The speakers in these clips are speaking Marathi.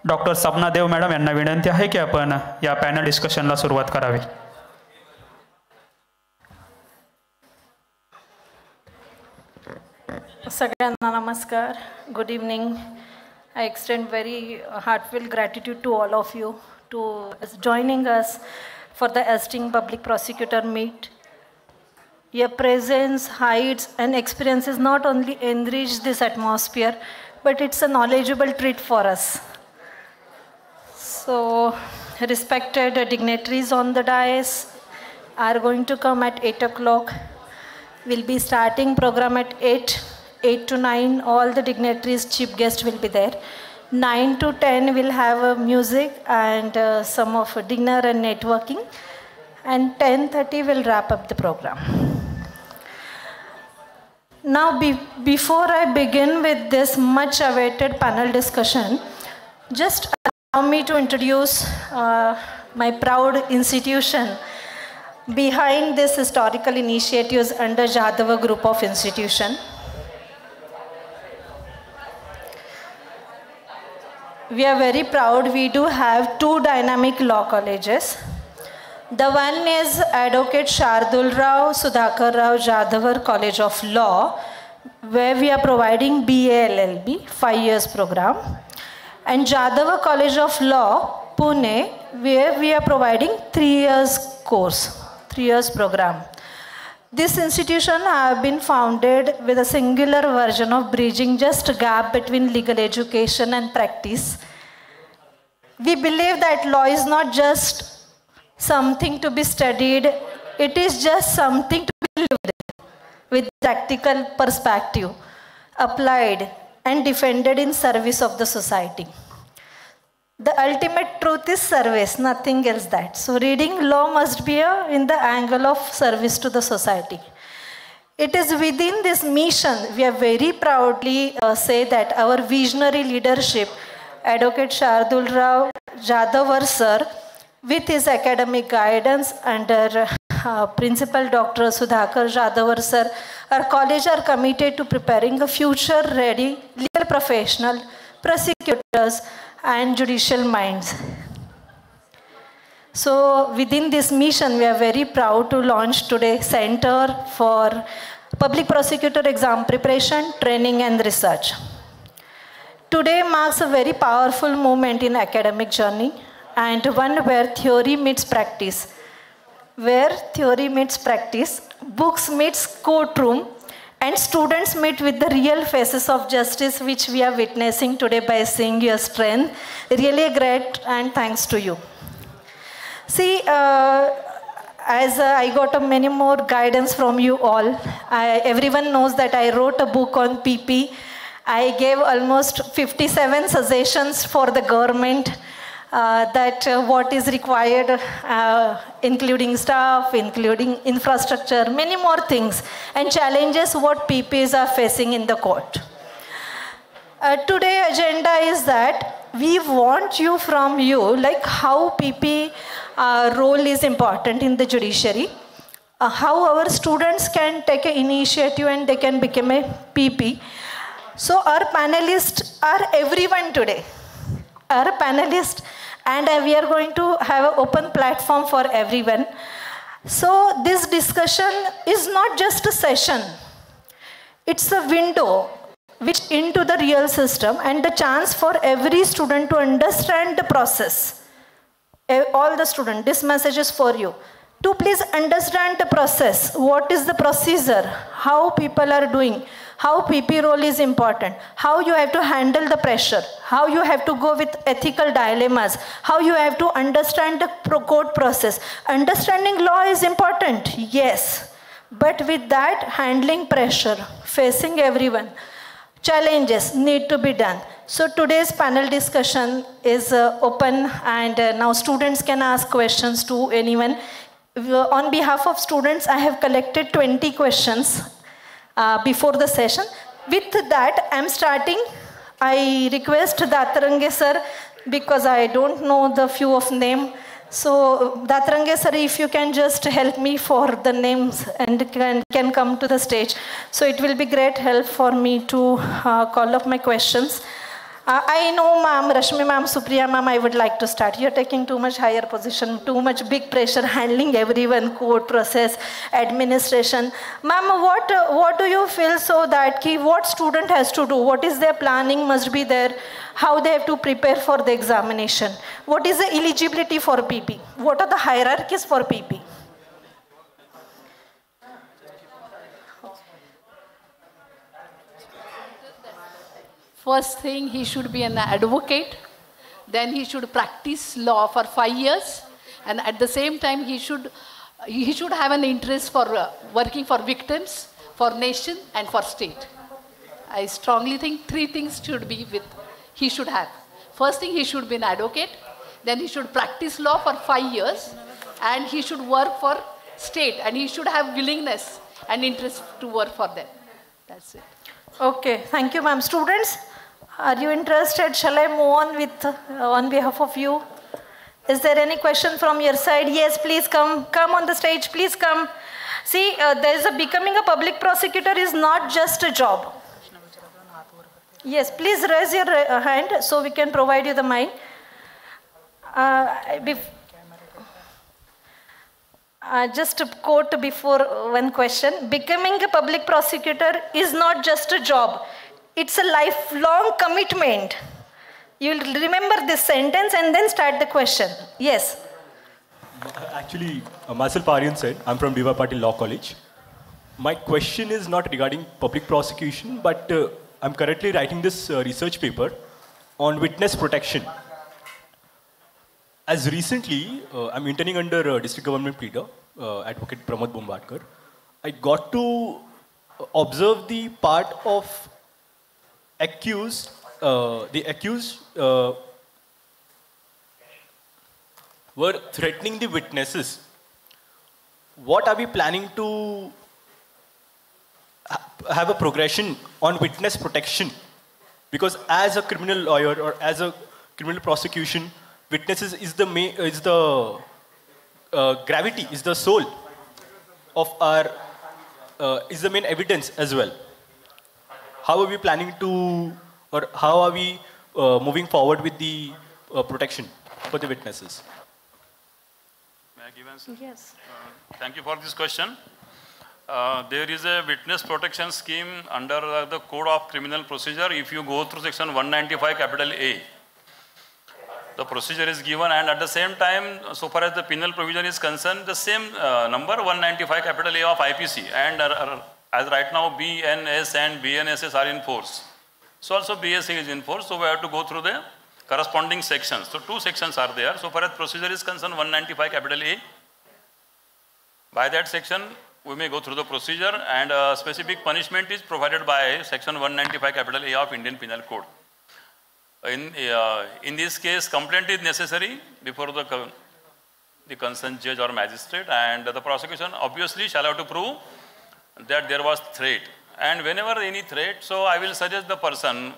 डॉक्टर सपना देव मॅडम यांना विनंती आहे की आपण या पॅनल डिस्कशनला सुरुवात करावी. सगळ्यांना नमस्कार. Good evening. I extend very heartfelt gratitude to all of you to joining us for the esteemed public prosecutor meet. Your presence, heights, and experiences not only enrich this atmosphere, but it's a knowledgeable treat for us. So, respected dignitaries on the dais are going to come at 8 o'clock. We'll be starting program at 8 to 9, all the dignitaries, chief guests will be there. 9 to 10, we'll have music and some of dinner and networking. And 10:30, we'll wrap up the program. Now, before I begin with this much awaited panel discussion, just allow me to introduce my proud institution behind this historical initiatives under Jadava Group of Institution. We are very proud. We do have 2 dynamic law colleges. The one is Advocate Shardul Rao Sudhakar Rao Jadhavar College of Law, where we are providing BA LLB 5 years program, and Jadhavar College of Law Pune, where we are providing 3 years course, 3 years program. This institution have been founded with a singular version of bridging just a gap between legal education and practice. We believe that law is not just something to be studied, it is just something to be lived with practical perspective, applied and defended in service of the society. The ultimate truth is service, nothing else that. So reading law must be in the angle of service to the society. It is within this mission, we are very proudly say that our visionary leadership, Advocate Shardul Rao Jadhavar sir, with his academic guidance under Principal Dr. Sudhakar Jadhavar sir, our college are committed to preparing a future-ready legal professional, prosecutors, and judicial minds. So within this mission, we are very proud to launch today Center for Public Prosecutor Exam Preparation, Training and Research. Today marks a very powerful moment in academic journey and one where theory meets practice. Where theory meets practice, books meets courtroom, and students meet with the real faces of justice, which we are witnessing today by seeing your strength. Really great, and thanks to you. See, as I got many more guidance from you all, everyone knows that I wrote a book on PP. I gave almost 57 suggestions for the government that what is required, including staff, including infrastructure, many more things, and challenges what PPs are facing in the court. Today's agenda is that we want you from you, like how PP role is important in the judiciary, how our students can take an initiative and they can become a PP. So our panelists are everyone today. Our panelists, and we are going to have an open platform for everyone. So this discussion is not just a session. It's a window which into the real system and the chance for every student to understand the process. All the students, this message is for you. To please understand the process. What is the procedure? How people are doing? How PP role is important, how you have to handle the pressure, how you have to go with ethical dilemmas, how you have to understand the court process. Understanding law is important, yes, but with that, handling pressure, facing everyone, challenges need to be done. So today's panel discussion is open, and now students can ask questions to anyone. On behalf of students, I have collected 20 questions before the session. With that, I'm starting. I request Datrange sir, because I don't know the few of name. So Datrange sir, if you can just help me for the names and can come to the stage. So it will be great help for me to call up my questions. I know, ma'am, Rashmi ma'am, Supriya ma'am, I would like to start. You're taking too much higher position, too much big pressure, handling everyone, court process, administration. Ma'am, what do you feel so that what student has to do? What is their planning must be there? How they have to prepare for the examination? What is the eligibility for PP? What are the hierarchies for PP? First thing, he should be an advocate. Then he should practice law for 5 years. And at the same time, he should have an interest for working for victims, for nation, and for state. I strongly think 3 things he should have. First thing, he should be an advocate. Then he should practice law for 5 years. And he should work for state. And he should have willingness and interest to work for them. That's it. Okay, thank you, ma'am. Students, are you interested? Shall I move on with on behalf of you? Is there any question from your side? Yes, please come. Come on the stage. Please come. See, becoming a public prosecutor is not just a job. Yes, please raise your hand so we can provide you the mic. Just to quote before one question, becoming a public prosecutor is not just a job. It's a lifelong commitment. You'll remember this sentence and then start the question. Yes. Actually, myself Aryan said, I'm from D.Y. Patil Law College. My question is not regarding public prosecution, but I'm currently writing this research paper on witness protection. As recently, I'm interning under District Government Pleader, Advocate Pramod Bombadkar. I got to observe the part of the accused were threatening the witnesses. What are we planning to have a progression on witness protection? Because as a criminal lawyer or as a criminal prosecution, witnesses is the gravity, is the soul of our, is the main evidence as well. How are we planning to, or how are we moving forward with the protection for the witnesses? May I give answer? Yes. Thank you for this question. There is a witness protection scheme under the Code of Criminal Procedure. If you go through section 195 capital A, the procedure is given, and at the same time, so far as the penal provision is concerned, the same number 195 capital A of IPC, and as right now BNS and BNSS are in force. So also BSA is in force, so we have to go through the corresponding sections. So 2 sections are there. So far as procedure is concerned, 195 capital A. By that section, we may go through the procedure, and specific punishment is provided by section 195 capital A of Indian Penal Code. In this case, complaint is necessary before the concerned judge or magistrate, and the prosecution obviously shall have to prove that there was threat. And whenever any threat, so I will suggest the person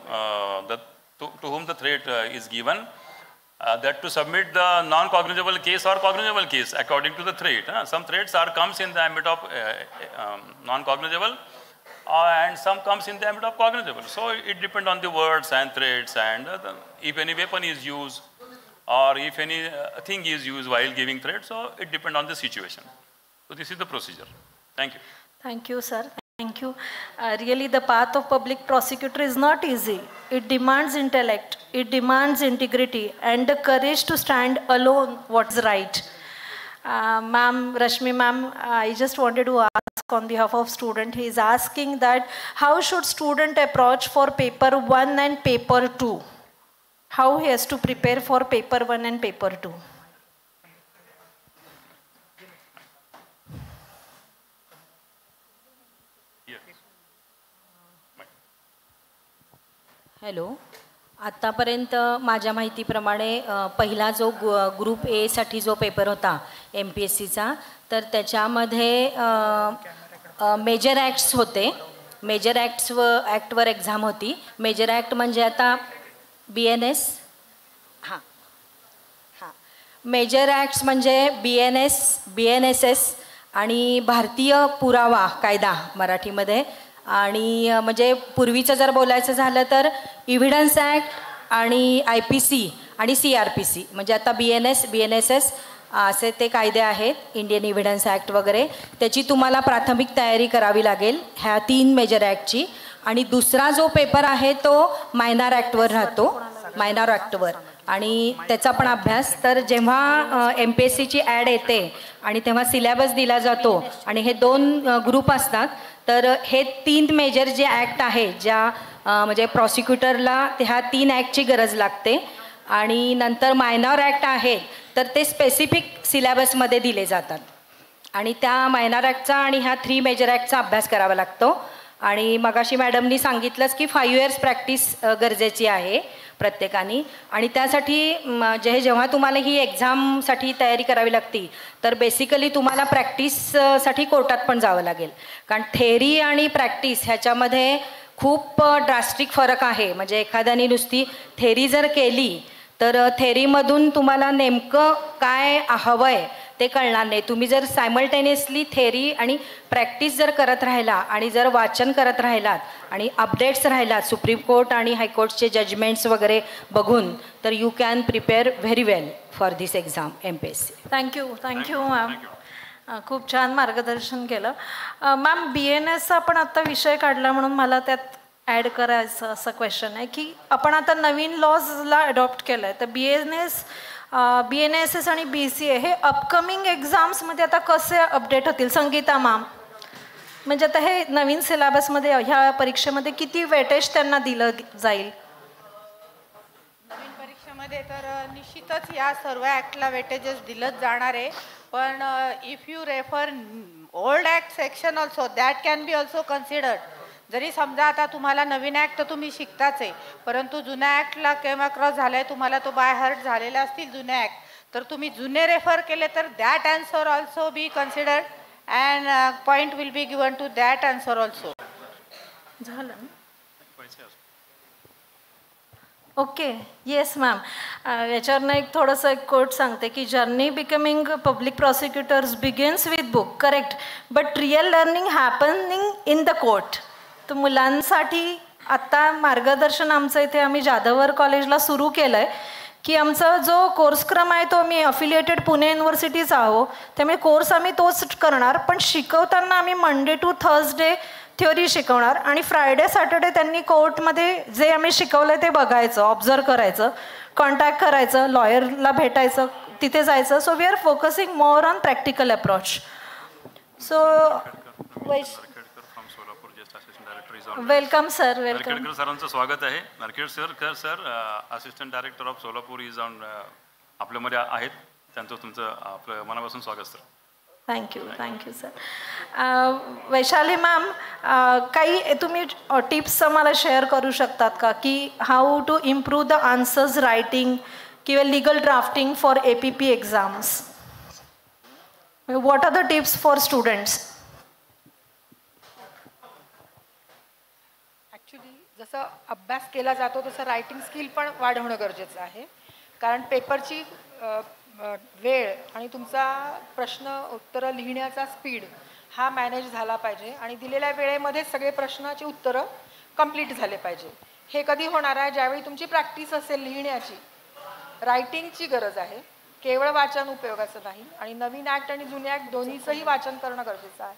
to whom the threat is given that to submit the non-cognizable case or cognizable case according to the threat. Some threats comes in the ambit of non-cognizable, and some comes in the ambit of cognizable. So it depends on the words and threats, and if any weapon is used or if any thing is used while giving threat, so it depends on the situation. So this is the procedure. Thank you. Thank you, sir. Thank you. Really, the path of public prosecutor is not easy. It demands intellect, it demands integrity, and the courage to stand alone what's right. Ma'am, Rashmi ma'am, I just wanted to ask on behalf of student, he is asking that how should student approach for paper 1 and paper 2? How he has to prepare for paper 1 and paper 2? Hello, आत्तापर्यंत माझ्या माहितीप्रमाणे पहिला जो ग्रुप ए साठी जो पेपर होता MPSCचा, तर त्याच्यामध्ये मेजर ॲक्ट्स होते. मेजर ॲक्टवर एक्झाम होती. मेजर ॲक्ट म्हणजे आता BNS, हां हां, मेजर ॲक्ट्स म्हणजे BNSS आणि भारतीय पुरावा कायदा मराठीमध्ये. आणि म्हणजे पूर्वीचं जर बोलायचं झालं तर इव्हिडन्स ॲक्ट, आणि IPC आणि CRPC म्हणजे आता BNSS असे ते कायदे आहेत, इंडियन एव्हिडन्स ॲक्ट वगैरे, त्याची तुम्हाला प्राथमिक तयारी करावी लागेल ह्या 3 मेजर ॲक्टची. आणि दुसरा जो पेपर आहे तो मायनॉर ॲक्टवर राहतो, मायनॉर ॲक्टवर, आणि त्याचा पण अभ्यास. तर जेव्हा MPSCची ॲड येते आणि तेव्हा सिलेबस दिला जातो आणि हे 2 ग्रुप असतात, तर हे 3 मेजर जे ॲक्ट आहे ज्या म्हणजे प्रॉसिक्युटरला ह्या 3 ॲक्टची गरज लागते. आणि नंतर मायनॉर ॲक्ट आहे तर ते स्पेसिफिक सिलेबसमध्ये दिले जातात आणि त्या मायनॉर ॲक्टचा आणि ह्या 3 मेजर ॲक्टचा अभ्यास करावा लागतो. आणि मगाशी मॅडमनी सांगितलंच की 5 years प्रॅक्टिस गरजेची आहे प्रत्येकाने. आणि त्यासाठी जेव्हा तुम्हाला ही एक्झामसाठी तयारी करावी लागते तर बेसिकली तुम्हाला प्रॅक्टिससाठी कोर्टात पण जावं लागेल, कारण थेअरी आणि प्रॅक्टिस ह्याच्यामध्ये खूप ड्रास्टिक फरक आहे. म्हणजे एखाद्याने नुसती थेअरी जर केली तर थेअरीमधून तुम्हाला नेमकं काय हवं आहे ते कळणार नाही. तुम्ही जर सायमल्टेनियसली थेअरी आणि प्रॅक्टिस जर करत राहिला आणि जर वाचन करत राहिलात आणि अपडेट्स राहिलात सुप्रीम कोर्ट आणि हायकोर्टचे जजमेंट्स वगैरे बघून, तर you can prepare very well for this exam MPSC. Thank you ma'am. खूप छान मार्गदर्शन केलं. मॅम, BNSचा आपण आत्ता विषय काढला म्हणून मला त्यात ॲड करायचं असं क्वेश्चन आहे की आपण आता नवीन लॉजला अडॉप्ट केलं आहे, तर BNSS आणि BCA हे अपकमिंग एक्झाम्समध्ये आता कसे अपडेट होतील? संगीता मॅम, म्हणजे आता हे नवीन सिलेबसमध्ये ह्या परीक्षेमध्ये किती वेटेज त्यांना दिलं जाईल? नवीन परीक्षेमध्ये तर निश्चितच या सर्व ॲक्टला वेटेजेस दिलंच जाणार आहे. पण if you refer old act section also, that can be also considered. जरी समजा आता तुम्हाला नवीन ॲक्ट तर तुम्ही शिकताच आहे, परंतु जुन्या ॲक्टला केम क्रॉस झाला आहे, तुम्हाला तो बाय हार्ट झालेला असतील जुने ॲक्ट, तर तुम्ही जुने रेफर केले तर that answer also be considered and point will be given to that answer also. झालं. Okay, yes ma'am. याच्यावरनं एक थोडंसं एक कोट सांगते की journey becoming public prosecutors begins with book, correct, but real learning happening in the court. तर मुलांसाठी आत्ता मार्गदर्शन आमचं इथे आम्ही जाधवर कॉलेजला सुरू केलं आहे की आमचा जो कोर्सक्रम आहे तो आम्ही अफिलिएटेड पुणे युनिव्हर्सिटीच आहोत, त्यामुळे कोर्स आम्ही तोच करणार. पण शिकवताना आम्ही मंडे टू थर्सडे थ्योरी शिकवणार आणि फ्रायडे सॅटर्डे त्यांनी कोर्टमध्ये जे आम्ही शिकवलं ते बघायचं, ऑब्झर्व करायचं, कॉन्टॅक्ट करायचं, लॉयरला भेटायचं, तिथे जायचं. So we are focusing more on practical approach. So welcome sir. Welcome. सरांचं स्वागत आहे. Narkhedkar sir assistant director of Solapur is on आपल्यामध्ये आहेत. त्यांचं तुमचं आपलं मनापासून स्वागत sir. Thank you sir. Vaishali ma'am, काही तुम्ही टिप्स आम्हाला शेअर करू शकतात का की how to improve the answers writing किंवा legal drafting for APP exams? What are the tips for students? जसं अभ्यास केला जातो तसं रायटिंग स्किल पण वाढवणं गरजेचं आहे, कारण पेपरची वेळ आणि तुमचा प्रश्न उत्तरं लिहिण्याचा स्पीड हा मॅनेज झाला पाहिजे आणि दिलेल्या वेळेमध्ये सगळे प्रश्नाची उत्तरं कंप्लीट झाले पाहिजे. हे कधी होणार आहे? ज्यावेळी तुमची प्रॅक्टिस असेल लिहिण्याची. रायटिंगची गरज आहे, केवळ वाचन उपयोगाचं नाही. आणि नवीन ॲक्ट आणि जुने ॲक्ट दोन्हीचंही वाचन करणं गरजेचं आहे.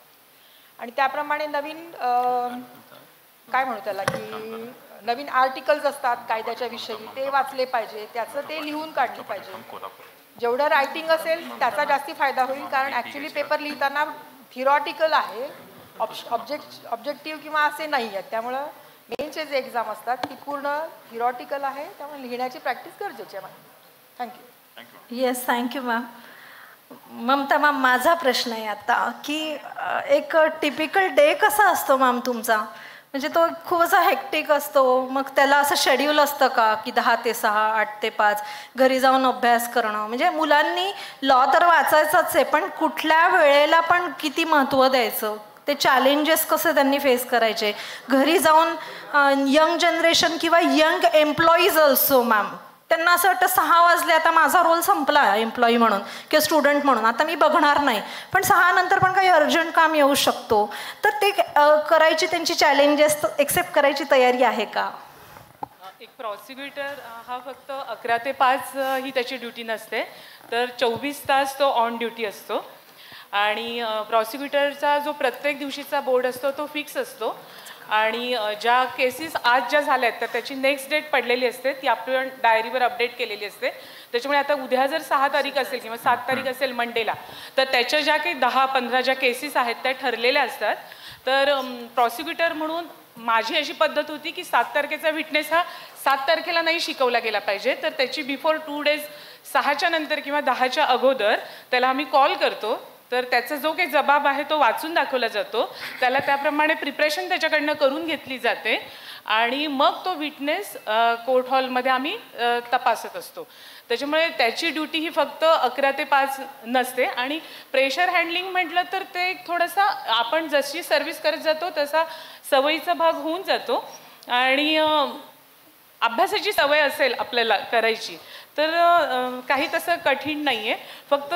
आणि त्याप्रमाणे नवीन काय म्हणू त्याला की नवीन आर्टिकल्स असतात कायद्याच्या विषयी, ते वाचले पाहिजे, त्याचं ते लिहून काढले पाहिजे. जेवढं रायटिंग असेल त्याचा जास्ती फायदा होईल, कारण ॲक्च्युली पेपर लिहिताना थिरॉटिकल आहे, ऑब्जेक्टिव्ह किंवा असे नाही आहेत. त्यामुळं मेनचे जे एक्झाम असतात ती पूर्ण थिरॉटिकल आहे, त्यामुळे लिहिण्याची प्रॅक्टिस गरजेची आहे. Thank you. Yes, thank you ma'am. Mamata ma'am, माझा प्रश्न आहे आता की एक टिपिकल डे कसा असतो मॅम तुमचा? म्हणजे तो खूप असा हेक्टिक असतो, मग त्याला असं शेड्यूल असतं का की 10 ते 6, 8 ते 5 घरी जाऊन अभ्यास करणं? म्हणजे मुलांनी लॉ तर वाचायचंच आहे, पण कुठल्या वेळेला पण किती महत्त्व द्यायचं, ते चॅलेंजेस कसे त्यांनी फेस करायचे, घरी जाऊन यंग जनरेशन किंवा यंग एम्प्लॉईज ऑल्सो मॅम, त्यांना असं वाटतं 6 वाजले आता माझा रोल संपला एम्प्लॉई म्हणून किंवा स्टुडंट म्हणून, आता मी बघणार नाही, पण 6 नंतर पण काही अर्जंट काम येऊ शकतो, तर ते करायची त्यांची चॅलेंजेस एक्सेप्ट करायची तयारी आहे का? एक प्रॉसिक्युटर हा फक्त 11 ते 5 ही त्याची ड्युटी नसते, तर 24 तास तो ऑन ड्युटी असतो. आणि प्रॉसिक्युटरचा जो प्रत्येक दिवशीचा बोर्ड असतो तो फिक्स असतो. आणि ज्या केसेस आज ज्या झाल्या आहेत तर त्याची नेक्स्ट डेट पडलेली असते, ती आपण डायरीवर अपडेट केलेली असते. त्याच्यामुळे आता उद्या जर 6 तारीख असेल किंवा 7 तारीख असेल मंडेला, तर त्याच्या ज्या काही 10-15 ज्या केसेस आहेत त्या ठरलेल्या असतात. तर प्रॉसिक्युटर म्हणून माझी अशी पद्धत होती की 7 तारखेचा विटनेस हा 7 तारखेला नाही शिकवला गेला पाहिजे, तर त्याची बिफोर 2 डेज 6च्या नंतर किंवा 10च्या अगोदर त्याला आम्ही कॉल करतो. तर त्याचा जो काही जबाब आहे तो वाचून दाखवला जातो, त्याला त्याप्रमाणे प्रिपरेशन त्याच्याकडनं करून घेतली जाते आणि मग तो विटनेस कोर्ट हॉलमध्ये आम्ही तपासत असतो. त्याच्यामुळे त्याची ड्युटी ही फक्त 11 ते 5 नसते. आणि प्रेशर हँडलिंग म्हटलं तर ते थोडासा आपण जशी सर्व्हिस करत जातो तसा सवयीचा भाग होऊन जातो. आणि अभ्यासाची सवय असेल आपल्याला करायची तर काही तसं कठीण नाही आहे. फक्त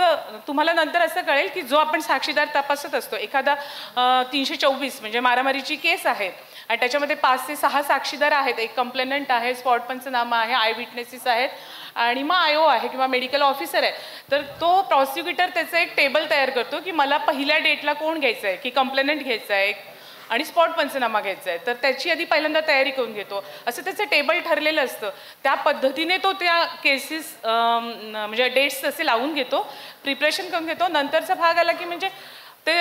तुम्हाला नंतर असं कळेल की जो आपण साक्षीदार तपासत असतो, एखादा 324 म्हणजे मारामारीची केस आहे आणि त्याच्यामध्ये 5 ते 6 साक्षीदार आहेत, एक कंप्लेनंट आहे, स्पॉट पंचनामा आहे, आय विटनेसेस आहेत आणि मग आय ओ आहे किंवा मेडिकल ऑफिसर आहे. तर तो प्रॉसिक्युटर त्याचं एक टेबल तयार करतो की मला पहिल्या डेटला कोण घ्यायचं आहे, की कंप्लेनंट घ्यायचं आहे आणि स्पॉट पंचनामा घ्यायचा आहे, तर त्याची आधी पहिल्यांदा तयारी करून घेतो. असं त्याचं टेबल ठरलेलं असतं. त्या पद्धतीने तो त्या केसेस म्हणजे डेट्स तसे लावून घेतो, प्रिपरेशन करून घेतो. नंतरचा भाग आला की म्हणजे ते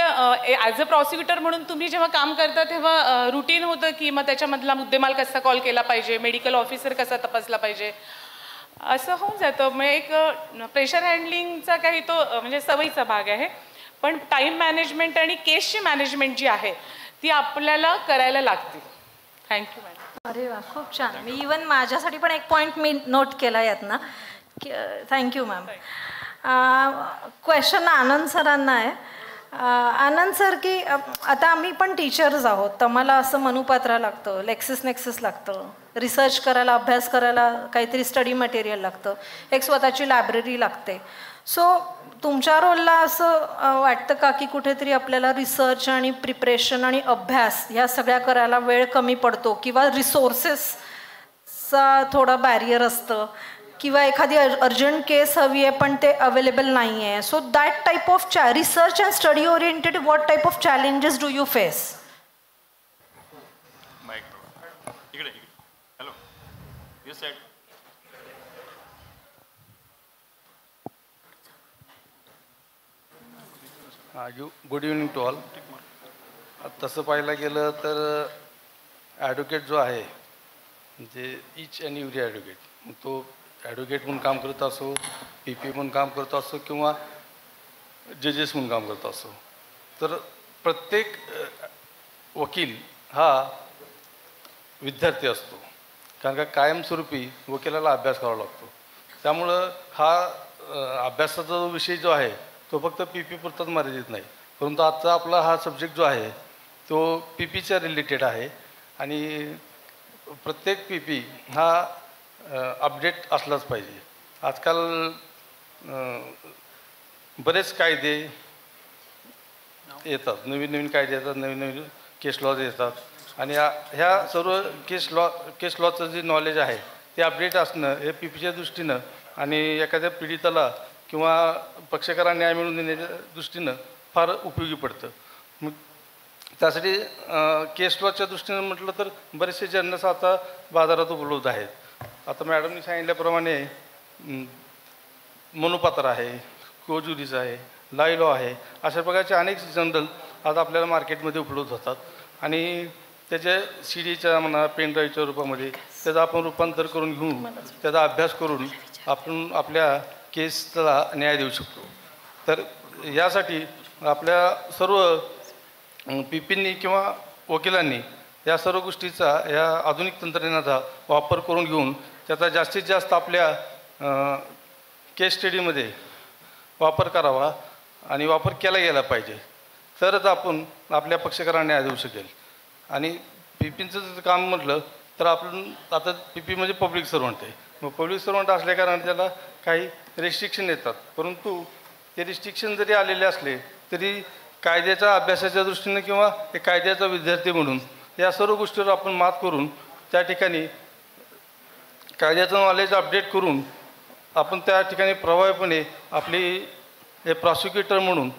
ॲज अ प्रॉसिक्युटर म्हणून तुम्ही जेव्हा काम करता तेव्हा रुटीन होतं की मग त्याच्यामधला मुद्देमाल कसा कॉल केला पाहिजे, मेडिकल ऑफिसर कसा तपासला पाहिजे, असं होऊन जातं. मग एक प्रेशर हँडलिंगचा काही तो म्हणजे सवयीचा भाग आहे. पण टाईम मॅनेजमेंट आणि केसची मॅनेजमेंट जी आहे ती आपल्याला करायला लागते. Thank you madam. अरे वा, खूप छान. मी इवन माझ्यासाठी पण एक पॉईंट मी नोट केला यात ना. Thank you ma'am. क्वेश्चन आनंद सरांना आहे. आनंद सर, की आता आम्ही पण टीचर्स आहोत, तर मला असं मनुपात्रा लागतं, लेक्सिस नेक्सिस लागतं, रिसर्च करायला, अभ्यास करायला काहीतरी स्टडी मटेरियल लागतं, एक स्वतःची लायब्ररी लागते. सो तुमच्या रोलला असं वाटतं का की कुठेतरी आपल्याला रिसर्च आणि प्रिपरेशन आणि अभ्यास ह्या सगळ्या करायला वेळ कमी पडतो किंवा रिसोर्सेसचा थोडा बॅरियर असतं किंवा एखादी अर्जंट केस हवी आहे पण ते अवेलेबल नाही आहे. So that type of research and study oriented what type of challenges do you face? Hello, yes side. Good evening to all. तसं पाहायला गेलं तर ॲडव्होकेट जो आहे म्हणजे इच अँड एव्हरी ॲडव्होकेट, तो ॲडव्होकेट म्हणून काम करत असो, पी पी म्हणून काम करत असो किंवा जजेस म्हणून काम करत असो, तर प्रत्येक वकील हा विद्यार्थी असतो. कारण का कायमस्वरूपी वकिलाला अभ्यास करावा लागतो. त्यामुळं हा अभ्यासाचा जो विषय जो आहे तो फक्त पी पी पुरताच मर्यादित नाही, परंतु आजचा आपला हा सब्जेक्ट जो आहे तो पी पीच्या रिलेटेड आहे. आणि प्रत्येक पी पी हा अपडेट असलाच पाहिजे. आजकाल बरेच कायदे येतात, नवीन नवीन कायदे येतात, नवीन नवीन केस लॉज येतात आणि ह्या सर्व केस लॉचं जे नॉलेज आहे ते अपडेट असणं हे पी पीच्या दृष्टीनं आणि एखाद्या पीडिताला किंवा पक्षकारांना न्याय मिळवून देण्याच्या दृष्टीनं फार उपयोगी पडतं. मग त्यासाठी केस लॉच्या दृष्टीनं म्हटलं तर बरेचसे जर्नल्स आता बाजारात उपलब्ध आहेत. आता मॅडमनी सांगितल्याप्रमाणे मनुपात्र आहे, कोजुरीज आहे, लाय लॉ आहे, अशा प्रकारचे अनेक जर्नल आज आपल्याला मार्केटमध्ये उपलब्ध होतात आणि त्याच्या सी डीच्या म्हणा पेन ड्राईव्हच्या रूपामध्ये त्याचं आपण रूपांतर करून घेऊन त्याचा अभ्यास करून आपण आपल्या केसला न्याय देऊ शकतो. तर यासाठी आपल्या सर्व पी पींनी किंवा वकिलांनी या सर्व गोष्टीचा, या आधुनिक तंत्रज्ञानाचा वापर करून घेऊन त्याचा जास्तीत जास्त आपल्या केस स्टडीमध्ये वापर करावा आणि वापर केला गेला पाहिजे, तरच आपण आपल्या पक्षकारांना न्याय देऊ शकेल. आणि पी पीचं जर काम म्हटलं तर आपण आता पी पी म्हणजे पब्लिक सर्वंट आहे. मग पब्लिक सर्वंट असल्याकारणाने त्याला काही रिस्ट्रिक्शन येतात, परंतु ते रिस्ट्रिक्शन जरी आलेले असले तरी कायद्याच्या अभ्यासाच्या दृष्टीनं किंवा कायद्याचा विद्यार्थी म्हणून या सर्व गोष्टीवर आपण मात करून त्या ठिकाणी कायद्याचं नॉलेज अपडेट करून आपण त्या ठिकाणी प्रभावीपणे आपली हे प्रॉसिक्युटर म्हणून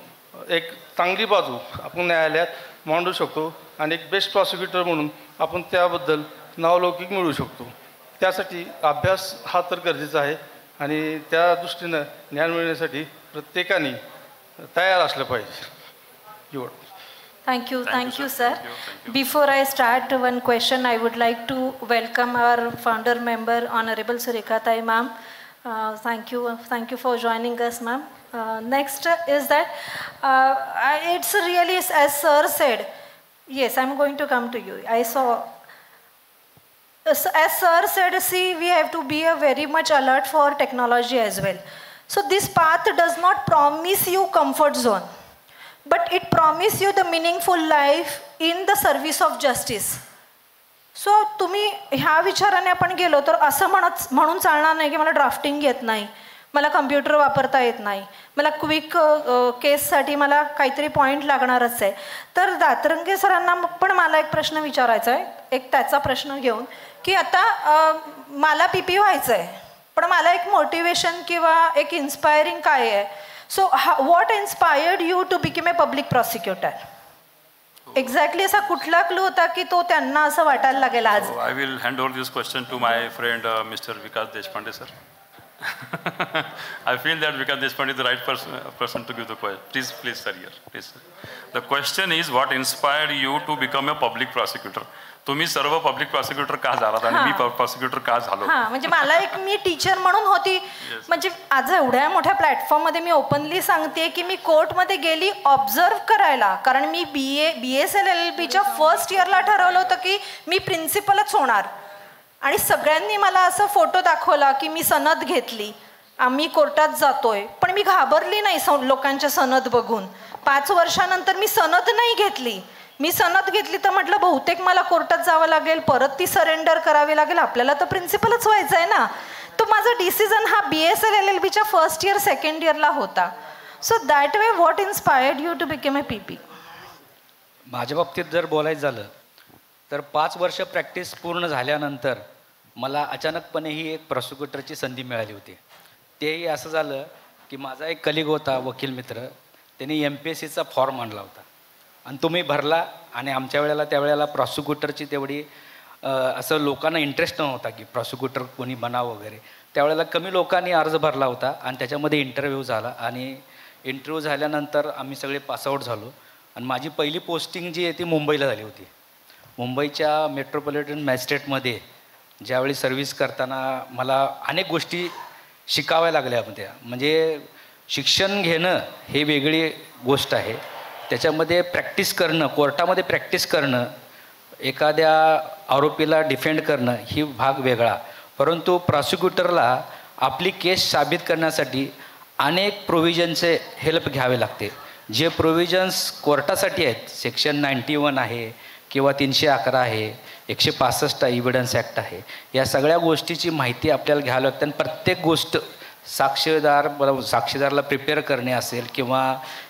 एक चांगली बाजू आपण न्यायालयात मांडू शकतो आणि एक बेस्ट प्रॉसिक्युटर म्हणून आपण त्याबद्दल नावलौकिक मिळवू शकतो. त्यासाठी अभ्यास हा तर गरजेचा आहे आणि त्या दृष्टीनं ज्ञान मिळण्यासाठी प्रत्येकाने तयार असलं पाहिजे. एवढं. Thank you, sir. Before I start one question, I would like to welcome our founder member, Honorable Surekatai ma'am. Thank you for joining us, ma'am. Next is that it's really, as sir said, yes, I'm going to come to you. I saw, as sir said, see, we have to be very much alert for technology as well. So this path does not promise you comfort zone, but it promises you the meaningful life in the service of justice. So तुम्ही ह्या विचाराने आपण गेलो तर असं म्हणून चालणार नाही की मला ड्राफ्टिंग येत नाही, मला कम्प्युटर वापरता येत नाही, मला क्विक केससाठी मला काहीतरी पॉईंट लागणारच आहे. तर दातरंगे सरांना पण मला एक प्रश्न विचारायचा आहे, एक त्याचा प्रश्न घेऊन की आता मला पीपी व्हायचं आहे, पण मला एक मोटिवेशन किंवा एक इन्स्पायरिंग काय आहे. So what inspired you to become a public prosecutor? Exactly असा कुठला क्लू होता की तो त्यांना असं वाटायला लागेल आज? I will hand over this question to my friend mister Vikas Deshpande sir. I feel that Vikas Deshpande is the right person to give the question. Please, sir, here. Please. The question is, what inspired you to become a public prosecutor? तुम्ही सर्व पब्लिक प्रॉसिक्युटर का झालात आणि मी प्रॉसिक्युटर का झालो? म्हणजे मला मी टीचर म्हणून होती, म्हणजे आज एवढ्या मोठ्या प्लॅटफॉर्ममध्ये मी ओपनली सांगते की मी कोर्टमध्ये गेली ऑब्झर्व करायला, कारण मी BSL LLBच्या फर्स्ट इयरला ठरवलं होतं की मी प्रिन्सिपलच होणार. आणि सगळ्यांनी मला असं फोटो दाखवला की मी सनद घेतली, आम्ही कोर्टात जातोय, पण मी घाबरली नाही लोकांच्या सनद बघून. 5 वर्षानंतर मी सनद नाही घेतली. मी सनद घेतली तर म्हटलं बहुतेक मला कोर्टात जावं लागेल, परत ती सरेंडर करावी लागेल, आपल्याला तर प्रिन्सिपलच व्हायचं आहे ना. तो माझा डिसिजन हा BSL LLBच्या फर्स्ट इयर सेकंड इयरला होता. So that way what inspired you to become a PP? माझ्या बाबतीत जर बोलायचं झालं तर 5 वर्ष प्रॅक्टिस पूर्ण झाल्यानंतर मला अचानकपणे ही एक प्रॉसिक्युटरची संधी मिळाली होती. तेही असं झालं की माझा एक कलिग होता, वकील मित्र, त्यांनी MPSCचा फॉर्म आणला होता आणि तो मी भरला. आणि आमच्या वेळेला त्यावेळेला प्रॉसिक्युटरची तेवढी असं लोकांना इंटरेस्ट नव्हता की प्रॉसिक्युटर कोणी बनावं वगैरे. त्यावेळेला कमी लोकांनी अर्ज भरला होता आणि त्याच्यामध्ये इंटरव्ह्यू झाला आणि इंटरव्ह्यू झाल्यानंतर आम्ही सगळे पासआउट झालो. आणि माझी पहिली पोस्टिंग जी आहे ती मुंबईला झाली होती. मुंबईच्या मेट्रोपॉलिटन मॅजिस्ट्रेटमध्ये ज्यावेळी सर्व्हिस करताना मला अनेक गोष्टी शिकाव्या लागल्या होत्या. म्हणजे शिक्षण घेणं हे वेगळी गोष्ट आहे, त्याच्यामध्ये प्रॅक्टिस करणं, कोर्टामध्ये प्रॅक्टिस करणं, एखाद्या आरोपीला डिफेंड करणं ही भाग वेगळा. परंतु प्रॉसिक्युटरला आपली केस साबित करण्यासाठी अनेक प्रोव्हिजनचे हेल्प घ्यावे लागते. जे प्रोव्हिजन्स कोर्टासाठी आहेत, सेक्शन 91 आहे किंवा 311 आहे, 165 इव्हिडन्स ॲक्ट आहे, या सगळ्या गोष्टीची माहिती आपल्याला घ्यावी लागते. आणि प्रत्येक गोष्ट साक्षीदारला प्रिपेअर करणे असेल किंवा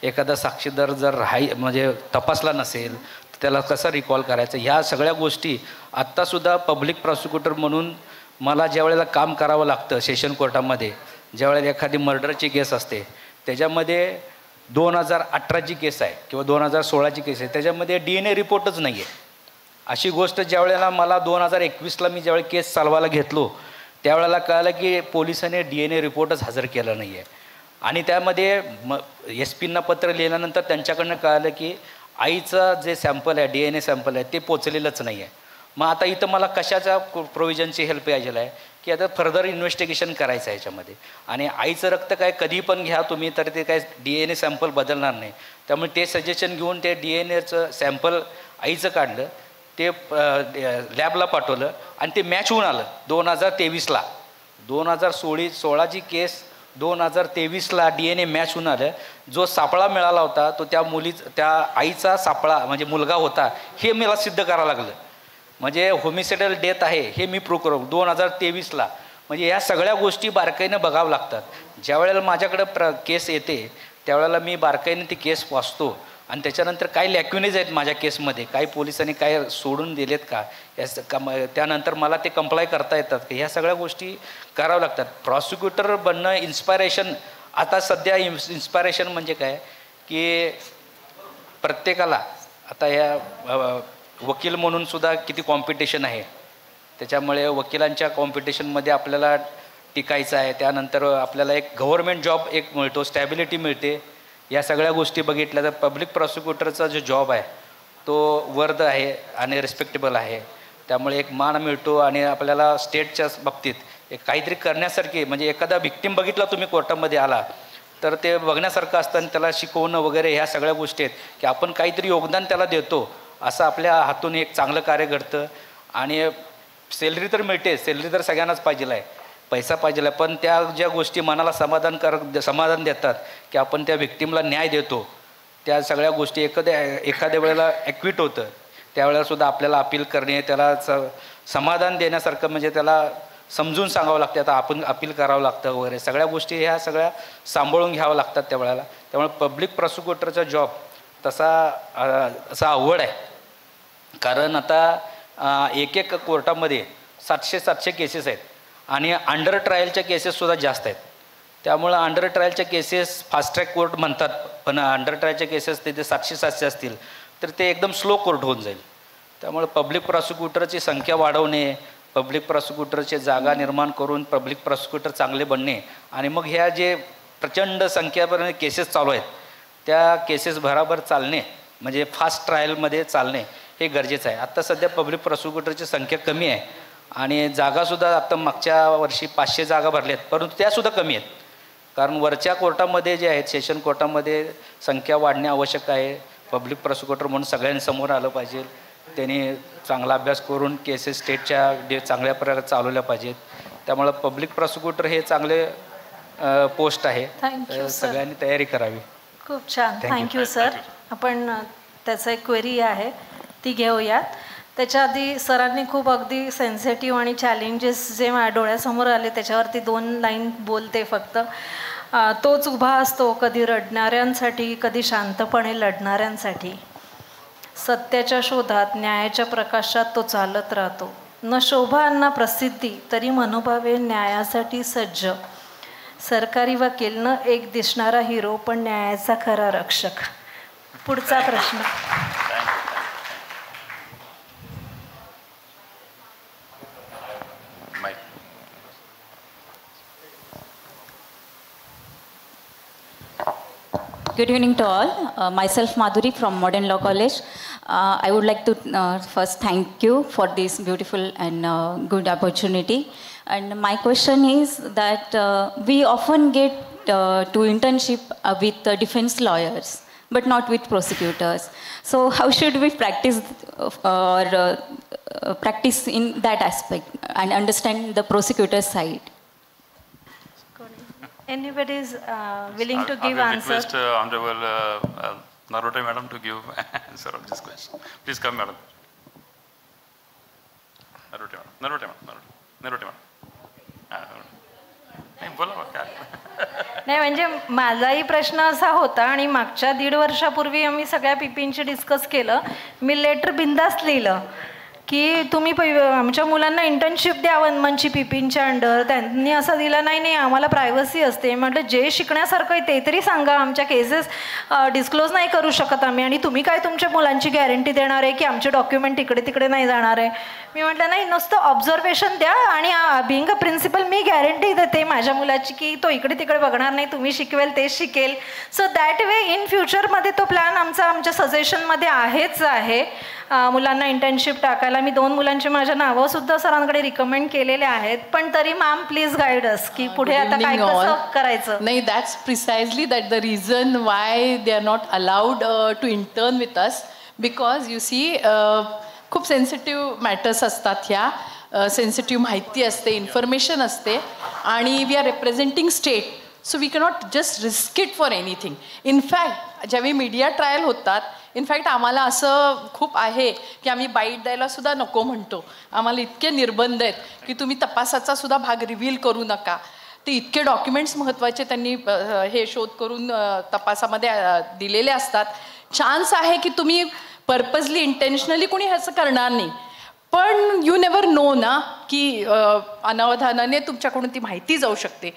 एखादा साक्षीदार जर म्हणजे तपासला नसेल तर त्याला कसा रिकॉल करायचं, ह्या सगळ्या गोष्टी आत्तासुद्धा पब्लिक प्रॉसिक्युटर म्हणून मला ज्या वेळेला काम करावं लागतं सेशन कोर्टामध्ये, ज्या वेळेला एखादी मर्डरची केस असते त्याच्यामध्ये 2018ची केस आहे किंवा 2016ची केस आहे, त्याच्यामध्ये DNA रिपोर्टच नाही आहे. अशी गोष्ट ज्या वेळेला मला 2021ला मी ज्यावेळी केस चालवायला घेतलो त्यावेळेला कळलं की पोलिसांनी DNA रिपोर्टच हजर केला नाही आहे. आणि त्यामध्ये SP पत्र लिहिल्यानंतर त्यांच्याकडनं कळलं की आईचं जे सॅम्पल आहे, DNA सॅम्पल आहे, ते पोचलेलंच नाही आहे. मग आता इथं मला कशाच्या प्रोव्हिजनची हेल्प यायची आहे की आता फर्दर इन्व्हेस्टिगेशन करायचं आहे याच्यामध्ये. आणि आईचं रक्त काय कधी पण घ्या तुम्ही तर ते काय DNA सॅम्पल बदलणार नाही. त्यामुळे ते सजेशन घेऊन ते DNAचं सॅम्पल आईचं काढलं, ते लॅबला पाठवलं आणि ते मॅच होऊन आलं 2023ला. 2016ची केस 2023ला DNA मॅच होऊन आलं. जो सापळा मिळाला होता तो त्या आईचा सापळा म्हणजे मुलगा होता हे मला सिद्ध करावं लागलं. म्हणजे होमिसाइडल डेथ आहे हे मी प्रूव्ह करू 2023ला. म्हणजे या सगळ्या गोष्टी बारकाईनं बघावं लागतात. ज्या वेळेला माझ्याकडं केस येते त्यावेळेला मी बारकाईनं ती केस वाचतो आणि त्याच्यानंतर काही लॅक्युनेज आहेत माझ्या केसमध्ये, काही पोलिसांनी काय सोडून दिलेत का, त्यानंतर मला ते कंप्लाय करता येतात का, ह्या सगळ्या गोष्टी कराव्या लागतात. प्रॉसिक्युटर बनणं इन्स्पायरेशन, आता सध्या इन्स्पायरेशन म्हणजे काय की प्रत्येकाला आता या वकील म्हणून सुद्धा किती कॉम्पिटिशन आहे, त्याच्यामुळे वकिलांच्या कॉम्पिटिशनमध्ये आपल्याला टिकायचं आहे. त्यानंतर आपल्याला एक गव्हर्मेंट जॉब एक मिळतो, स्टॅबिलिटी मिळते. या सगळ्या गोष्टी बघितल्या तर पब्लिक प्रॉसिक्युटरचा जो जॉब आहे तो वर्द आहे आणि रिस्पेक्टेबल आहे. त्यामुळे एक मान मिळतो आणि आपल्याला स्टेटच्या बाबतीत एक काहीतरी करण्यासारखी, म्हणजे एखादा व्हिक्टीम बघितला तुम्ही कोर्टामध्ये आला तर ते बघण्यासारखं असतं आणि त्याला शिकवणं वगैरे ह्या सगळ्या गोष्टी आहेत की आपण काहीतरी योगदान त्याला देतो, असं आपल्या हातून एक चांगलं कार्य घडतं. आणि सॅलरी तर मिळते, सॅलरी तर सगळ्यांनाच पाहिजे आहे, पैसा पाहिजे आहे, पण त्या ज्या गोष्टी मनाला समाधान देतात की आपण त्या व्हिक्टीमला न्याय देतो, त्या सगळ्या गोष्टी एखाद्या वेळेला ॲक्विट होतं, त्यावेळेलासुद्धा आपल्याला अपील करणे, त्याला समाधान देण्यासारखं, म्हणजे त्याला समजून सांगावं लागतं, आता आपण अपील करावं लागतं वगैरे सगळ्या गोष्टी ह्या सगळ्या सांभाळून घ्यावं लागतात त्यावेळेला. त्यामुळे पब्लिक प्रॉसिक्युटरचा जॉब असा अवघड आहे. कारण आता एक कोर्टामध्ये 700 केसेस आहेत आणि अंडर ट्रायलच्या केसेससुद्धा जास्त आहेत. त्यामुळं अंडर ट्रायलच्या केसेस फास्ट ट्रॅक कोर्ट म्हणतात, पण अंडर ट्रायलच्या केसेस तिथे 700 असतील तर ते एकदम स्लो कोर्ट होऊन जाईल. त्यामुळे पब्लिक प्रॉसिक्युटरची संख्या वाढवणे, पब्लिक प्रॉसिक्युटरचे जागा निर्माण करून पब्लिक प्रॉसिक्युटर चांगले बनणे आणि मग ह्या जे प्रचंड संख्यापर्यंत केसेस चालू आहेत त्या केसेस भराभर चालणे, म्हणजे फास्ट ट्रायलमध्ये चालणे हे गरजेचं आहे. आत्ता सध्या पब्लिक प्रॉसिक्युटरची संख्या कमी आहे आणि जागासुद्धा आत्ता मागच्या वर्षी 500 जागा भरल्या आहेत, परंतु त्यासुद्धा कमी आहेत. कारण वरच्या कोर्टामध्ये जे आहेत, सेशन कोर्टामध्ये संख्या वाढणे आवश्यक आहे. पब्लिक प्रॉसिक्युटर म्हणून सगळ्यांनी समोर आलं पाहिजे, त्यांनी चांगला अभ्यास करून केसेस स्टेटच्या चांगल्या प्रकारे चालवल्या पाहिजेत. त्यामुळं पब्लिक प्रॉसिक्युटर हे चांगले पोस्ट आहे, सगळ्यांनी तयारी करावी. खूप छान, थँक्यू सर. आपण त्याचं एक क्वेरी आहे ती घेऊयात. त्याच्या आधी सरांनी खूप अगदी सेन्सिटिव्ह आणि चॅलेंजेस जे माझ्या डोळ्यासमोर आले त्याच्यावरती 2 लाईन बोलते फक्त. तोच उभा असतो कधी रडणाऱ्यांसाठी, कधी शांतपणे लढणाऱ्यांसाठी. सत्याच्या शोधात, न्यायाच्या प्रकाशात तो चालत राहतो. न शोभा न प्रसिद्धी तरी मनोभावे न्यायासाठी सज्ज. सरकारी वकील न एक दिसणारा हिरो, पण न्यायाचा खरा रक्षक. पुढचा प्रश्न. Good evening to all. Myself Madhuri from Modern Law College. I would like to first thank you for this beautiful and good opportunity. And my question is that we often get to internship with defense lawyers, but not with prosecutors. So how should we practice practice in that aspect and understand the prosecutor's side? Anybody is willing to give answer? I request Honorable Narote Madam to give answer on this question. Please come, Madam. Narote Madam. नाही बोला काय. नाही म्हणजे माझाही प्रश्न असा होता आणि मागच्या 1.5 वर्षापूर्वी आम्ही सगळ्या पीपींची डिस्कस केलं. मी लेटर बिंदास्त लिहिलं की तुम्ही आमच्या मुलांना इंटर्नशिप द्या वनमनची पीपींच्या अंडर. त्यांनी असं दिलं नाही आम्हाला प्रायव्हसी असते. म्हटलं जे शिकण्यासारखं आहे ते तरी सांगा, आमच्या केसेस डिस्क्लोज नाही करू शकत आम्ही आणि तुम्ही काय तुमच्या मुलांची गॅरंटी देणार आहे की आमचे डॉक्युमेंट इकडे तिकडे नाही जाणार आहे. मी म्हटलं नाही, नुसतं ऑब्झर्वेशन द्या आणि बिंग अ प्रिन्सिपल मी गॅरंटी देते माझ्या मुलाची की तो इकडे तिकडे बघणार नाही, तुम्ही शिकवेल तेच शिकेल. सो दॅट वे इन फ्युचरमध्ये तो प्लॅन आमच्या सजेशनमध्ये आहेच आहे मुलांना इंटर्नशिप टाकायला. मी 2 मुलांची माझ्या नावंसुद्धा सरांकडे रिकमेंड केलेले आहेत, पण तरी मॅम प्लीज गाईड अस की पुढे आता काय कसं करायचं. नाही, that's precisely that the reason why they are not allowed to intern with us, because you see खूप सेन्सिटिव्ह मॅटर्स असतात, ह्या सेन्सिटिव्ह माहिती असते, इन्फॉर्मेशन असते आणि we are representing state, so we cannot just risk it for anything. In fact ज्यावेळी मीडिया ट्रायल होतात, इनफॅक्ट आम्हाला असं खूप आहे की आम्ही बाईट द्यायला सुद्धा नको म्हणतो. आम्हाला इतके निर्बंध आहेत की तुम्ही तपासाचा सुद्धा भाग रिव्हील करू नका. ते इतके डॉक्युमेंट्स महत्त्वाचे त्यांनी हे शोध करून तपासामध्ये दिलेले असतात चान्स आहे की तुम्ही पर्पजली इंटेन्शनली कोणी ह्याचं करणार नाही, पण यू नेवर नो ना की अनावधानाने तुमच्याकडून ती माहिती जाऊ शकते.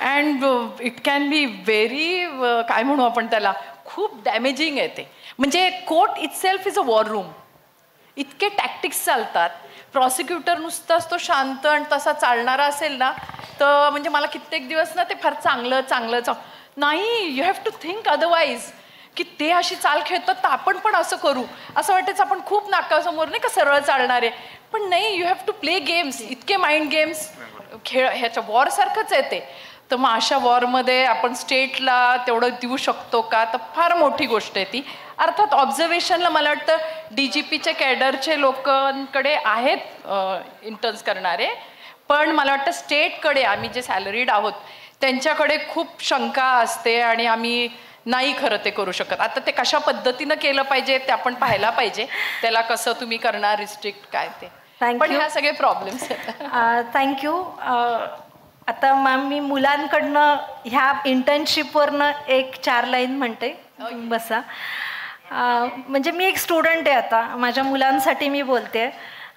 And it can be very काय म्हणू आपण त्याला, खूप डॅमेजिंग आहे ते. म्हणजे court itself is a war room. इतके टॅक्टिक्स चालतात. प्रॉसिक्युटर नुसताच तो शांत आणि तसा चालणारा असेल ना, तर म्हणजे मला कित्येक दिवस ना ते फार चांगलं नाही. You have to think otherwise, की ते अशी चाल खेळतात तर आपण पण असं करू. असं वाटायचं आपण खूप नाकासमोर नाही का सरळ चालणारे, पण नाही, you have to play games. इतके माइंड गेम्स खेळ, ह्याच्या वॉरसारखंच आहे ते. तर मग अशा वॉरमध्ये आपण स्टेटला तेवढं देऊ शकतो का, तर फार मोठी गोष्ट आहे ती. अर्थात ऑब्झर्वेशनला मला वाटतं DGPच्या कॅडरचे लोकांकडे आहेत इंटर्न्स करणारे, पण मला वाटतं स्टेटकडे आम्ही जे सॅलरीड आहोत त्यांच्याकडे खूप शंका असते आणि आम्ही नाही खरं ते करू शकत. आता ते कशा पद्धतीनं केलं पाहिजे ते आपण पाहायला पाहिजे, त्याला कसं तुम्ही करणार, रिस्ट्रिक्ट काय ते. पण ह्या सगळे प्रॉब्लेम्स आहेत. थँक्यू. आता मॅम मी मुलांकडनं ह्या इंटर्नशिपवरनं एक 4 लाईन म्हणते, बसा. म्हणजे मी एक स्टुडंट आहे, आता माझ्या मुलांसाठी मी बोलते.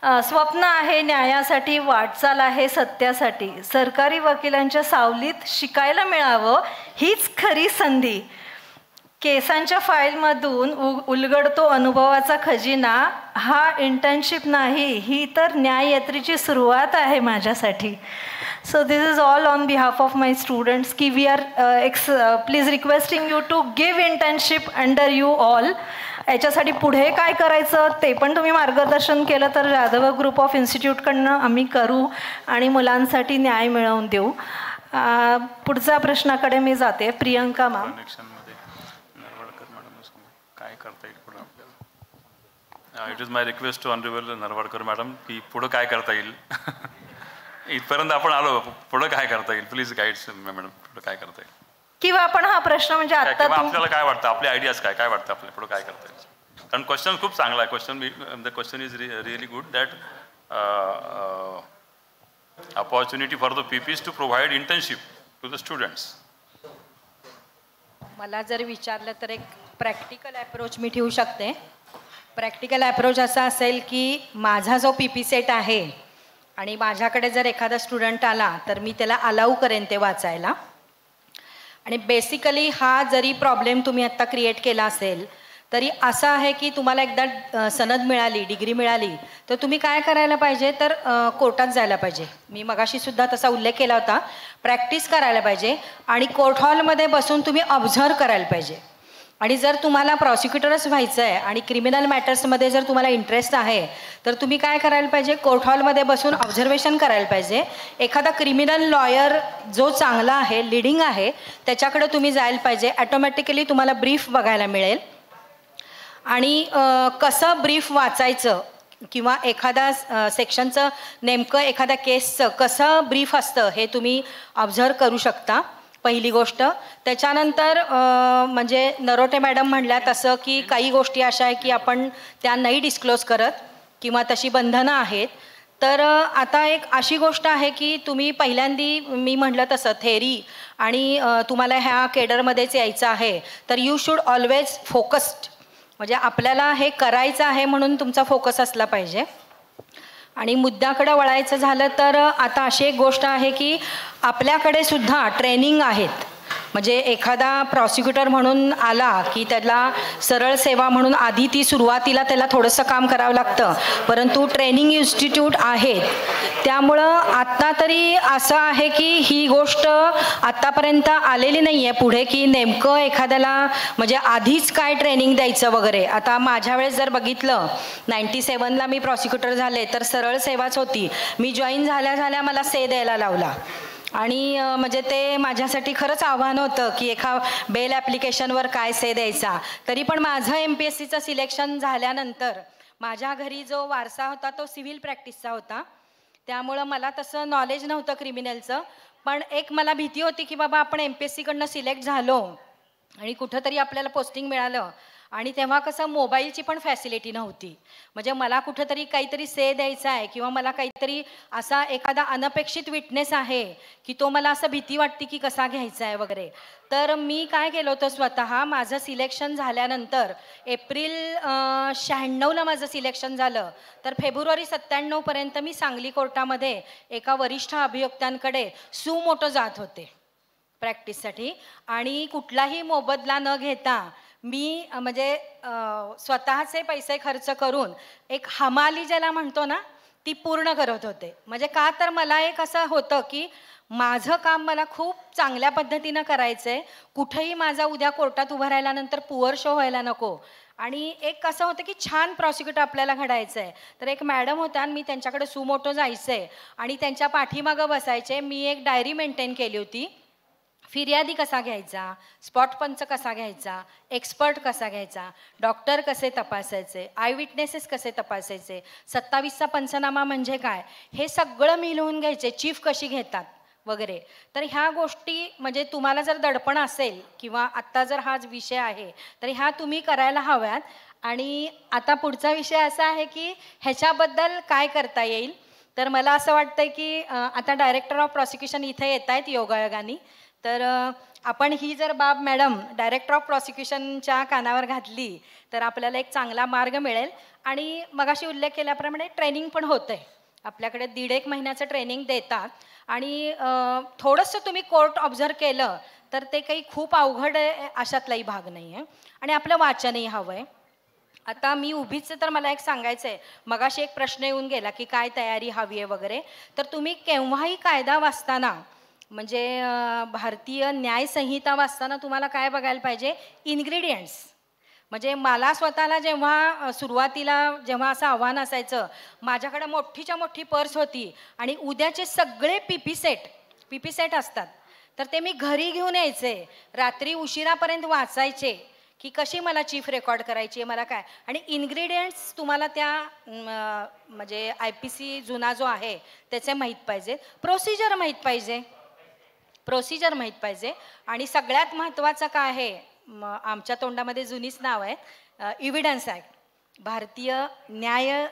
स्वप्न आहे न्यायासाठी, वाटचाल आहे सत्यासाठी, सरकारी वकिलांच्या सावलीत शिकायला मिळावं हीच खरी संधी. केसांच्या फाईलमधून उलगडतो अनुभवाचा खजिना, हा इंटर्नशिप नाही, ही तर न्याययात्रेची सुरुवात आहे माझ्यासाठी. So this is all on behalf of my students ki we are please requesting you to give internship under you all. याच्यासाठी पुढे काय करायचं ते पण तुम्ही मार्गदर्शन केलं तर जाधव ग्रुप ऑफ इन्स्टिट्यूटकडनं आम्ही करू आणि मुलांसाठी न्याय मिळवून देऊ. पुढच्या प्रश्नाकडे मी जाते. प्रियंका मॅम. काय करता येईल पुढे आपल्याला? It is my request to honourable Narwadkar madam की पुढं काय करता येईल. इथपर्यंत आपण आलो, पुढं काय करता येईल, प्लीज गाईड्स मॅडम, पुढं काय करता येईल. किंवा आपण हा प्रश्न म्हणजे आता आपल्याला काय वाटतं, आपले आयडियाज काय वाटतं आपल्याला पुढं काय करता येईल. कारण क्वेश्चन खूप चांगला आहे. The question is really good that opportunity for the PPs to provide internship to the students. मला जर विचारलं तर एक प्रॅक्टिकल अप्रोच मी ठेवू शकते. प्रॅक्टिकल अप्रोच असा असेल की माझा जो PP सेट आहे आणि माझ्याकडे जर एखादा स्टुडंट आला तर मी त्याला अलाऊ करेन ते वाचायला. आणि बेसिकली हा जरी प्रॉब्लेम तुम्ही आत्ता क्रिएट केला असेल तरी असं आहे की तुम्हाला एकदा सनद मिळाली, डिग्री मिळाली तर तुम्ही काय करायला पाहिजे तर कोर्टात जायला पाहिजे. मी मगाशीसुद्धा तसा उल्लेख केला होता. प्रॅक्टिस करायला पाहिजे आणि कोर्ट हॉलमध्ये बसून तुम्ही ऑब्झर्व करायला पाहिजे. आणि जर तुम्हाला प्रॉसिक्युटरच व्हायचं आहे आणि क्रिमिनल मॅटर्समध्ये जर तुम्हाला इंटरेस्ट आहे तर तुम्ही काय करायला पाहिजे, कोर्ट हॉलमध्ये बसून ऑब्झर्वेशन करायला पाहिजे. एखादा क्रिमिनल लॉयर जो चांगला आहे, लिडिंग आहे, त्याच्याकडे तुम्ही जायला पाहिजे. ॲटोमॅटिकली तुम्हाला ब्रीफ बघायला मिळेल आणि कसं ब्रीफ वाचायचं किंवा एखादा सेक्शनचं नेमकं एखाद्या केसचं कसं ब्रीफ असतं हे तुम्ही ऑब्झर्व करू शकता, पहिली गोष्ट. त्याच्यानंतर म्हणजे नरोटे मॅडम म्हणल्या तसं की काही गोष्टी अशा आहे की आपण त्या नाही डिस्क्लोज करत किंवा तशी बंधनं आहेत. तर आता एक अशी गोष्ट आहे की तुम्ही पहिल्यांदी मी म्हटलं तसं थेरी आणि तुम्हाला ह्या केडरमध्येच यायचं आहे तर यू शूड ऑलवेज फोकस्ड, म्हणजे आपल्याला हे करायचं आहे म्हणून तुमचा फोकस असला पाहिजे. आणि मुद्द्याकडं वळायचं झालं तर आता अशी एक गोष्ट आहे की आपल्याकडे सुद्धा ट्रेनिंग आहेत. म्हणजे एखादा प्रॉसिक्युटर म्हणून आला की त्याला सरळ सेवा म्हणून आधी ती सुरुवातीला त्याला थोडंसं काम करावं लागतं, परंतु ट्रेनिंग इन्स्टिट्यूट आहेत. त्यामुळं आत्ता तरी असं आहे की ही गोष्ट आत्तापर्यंत आलेली नाही आहे पुढे की नेमकं एखाद्याला म्हणजे आधीच काय ट्रेनिंग द्यायचं वगैरे. आता माझ्या वेळेस जर बघितलं 97ला मी प्रॉसिक्युटर झाले तर सरळ सेवाच होती. मी जॉईन झाल्या मला से द्यायला लावला आणि म्हणजे ते माझ्यासाठी खरंच आव्हान होतं की एका बेल ॲप्लिकेशनवर काय से द्यायचा. तरी पण माझं MPSCचं सिलेक्शन झाल्यानंतर माझ्या घरी जो वारसा होता तो सिव्हिल प्रॅक्टिसचा होता. त्यामुळं मला तसं नॉलेज नव्हतं क्रिमिनलचं, पण एक मला भीती होती की बाबा आपण MPSCकडनं सिलेक्ट झालो आणि कुठंतरी आपल्याला पोस्टिंग मिळालं आणि तेव्हा कसं मोबाईलची पण फॅसिलिटी नव्हती. म्हणजे मला कुठंतरी काहीतरी से द्यायचा आहे किंवा मला काहीतरी असा एखादा अनपेक्षित विटनेस आहे की तो मला असं भीती वाटते की कसा घ्यायचा आहे वगैरे. तर मी काय केलं होतं स्वतः, माझं सिलेक्शन झाल्यानंतर एप्रिल 96ला माझं सिलेक्शन झालं, तर फेब्रुवारी 97पर्यंत मी सांगली कोर्टामध्ये एका वरिष्ठ अभियोक्त्यांकडे सुमोटो जात होते प्रॅक्टिससाठी. आणि कुठलाही मोबदला न घेता मी म्हणजे स्वतःचे पैसे खर्च करून एक हमाली ज्याला म्हणतो ना ती पूर्ण करत होते. म्हणजे का तर मला एक असं होतं की माझं काम मला खूप चांगल्या पद्धतीनं करायचं आहे, कुठेही माझा उद्या कोर्टात उभं राहिल्यानंतर पुअर शो व्हायला नको. आणि एक असं होतं की छान प्रॉसिक्युटर आपल्याला घडायचं आहे. तर एक मॅडम होत्या आणि मी त्यांच्याकडे सुमोटो जायचं आहे आणि त्यांच्या पाठीमागं बसायचे. मी एक डायरी मेंटेन केली होती, फिर्यादी कसा घ्यायचा, स्पॉट पंच कसा घ्यायचा, एक्सपर्ट कसा घ्यायचा, डॉक्टर कसे तपासायचे, आय विटनेसेस कसे तपासायचे, 27चा पंचनामा म्हणजे काय, हे सगळं मी लिहून घ्यायचे, चीफ कशी घेतात वगैरे. तर ह्या गोष्टी म्हणजे तुम्हाला जर दडपण असेल किंवा आत्ता जर हा विषय आहे तर ह्या तुम्ही करायला हव्यात. आणि आता पुढचा विषय असा आहे की ह्याच्याबद्दल काय करता येईल. तर मला असं वाटतं की आता डायरेक्टर ऑफ प्रॉसिक्युशन इथे येत आहेत योगायोगाने. तर आपण ही जर बाब मॅडम डायरेक्टर ऑफ प्रॉसिक्युशनच्या कानावर घातली तर आपल्याला एक चांगला मार्ग मिळेल. आणि मगाशी उल्लेख केल्याप्रमाणे ट्रेनिंग पण होतं आहे आपल्याकडे, 1.5 महिन्याचं ट्रेनिंग देतात. आणि थोडंसं तुम्ही कोर्ट ऑब्झर्व केलं तर ते काही खूप अवघड आहे अशातलाही भाग नाही आहे. आणि आपलं वाचनही हवं आहे. आता मी उभीच तर मला एक सांगायचं आहे, मगाशी एक प्रश्न येऊन गेला की काय तयारी हवी आहे वगैरे. तर तुम्ही केव्हाही कायदा वाचताना म्हणजे भारतीय न्यायसंहिता वाचताना तुम्हाला काय बघायला पाहिजे, इन्ग्रेडियंट्स. म्हणजे मला स्वतःला जेव्हा सुरुवातीला जेव्हा असं आव्हान असायचं, माझ्याकडे मोठीच्या मोठी पर्स होती आणि उद्याचे सगळे पी पी सेट असतात तर ते मी घरी घेऊन यायचे, रात्री उशिरापर्यंत वाचायचे की कशी मला चीफ रेकॉर्ड करायची आहे, मला काय. आणि इन्ग्रेडियंट्स तुम्हाला त्या म्हणजे IPC जुना जो आहे त्याचे माहीत पाहिजे, प्रोसिजर माहीत पाहिजे. आणि सगळ्यात महत्त्वाचं काय आहे, आमच्या तोंडामध्ये जुनीच नाव आहे, इव्हिडन्स ॲक्ट, भारतीय न्याय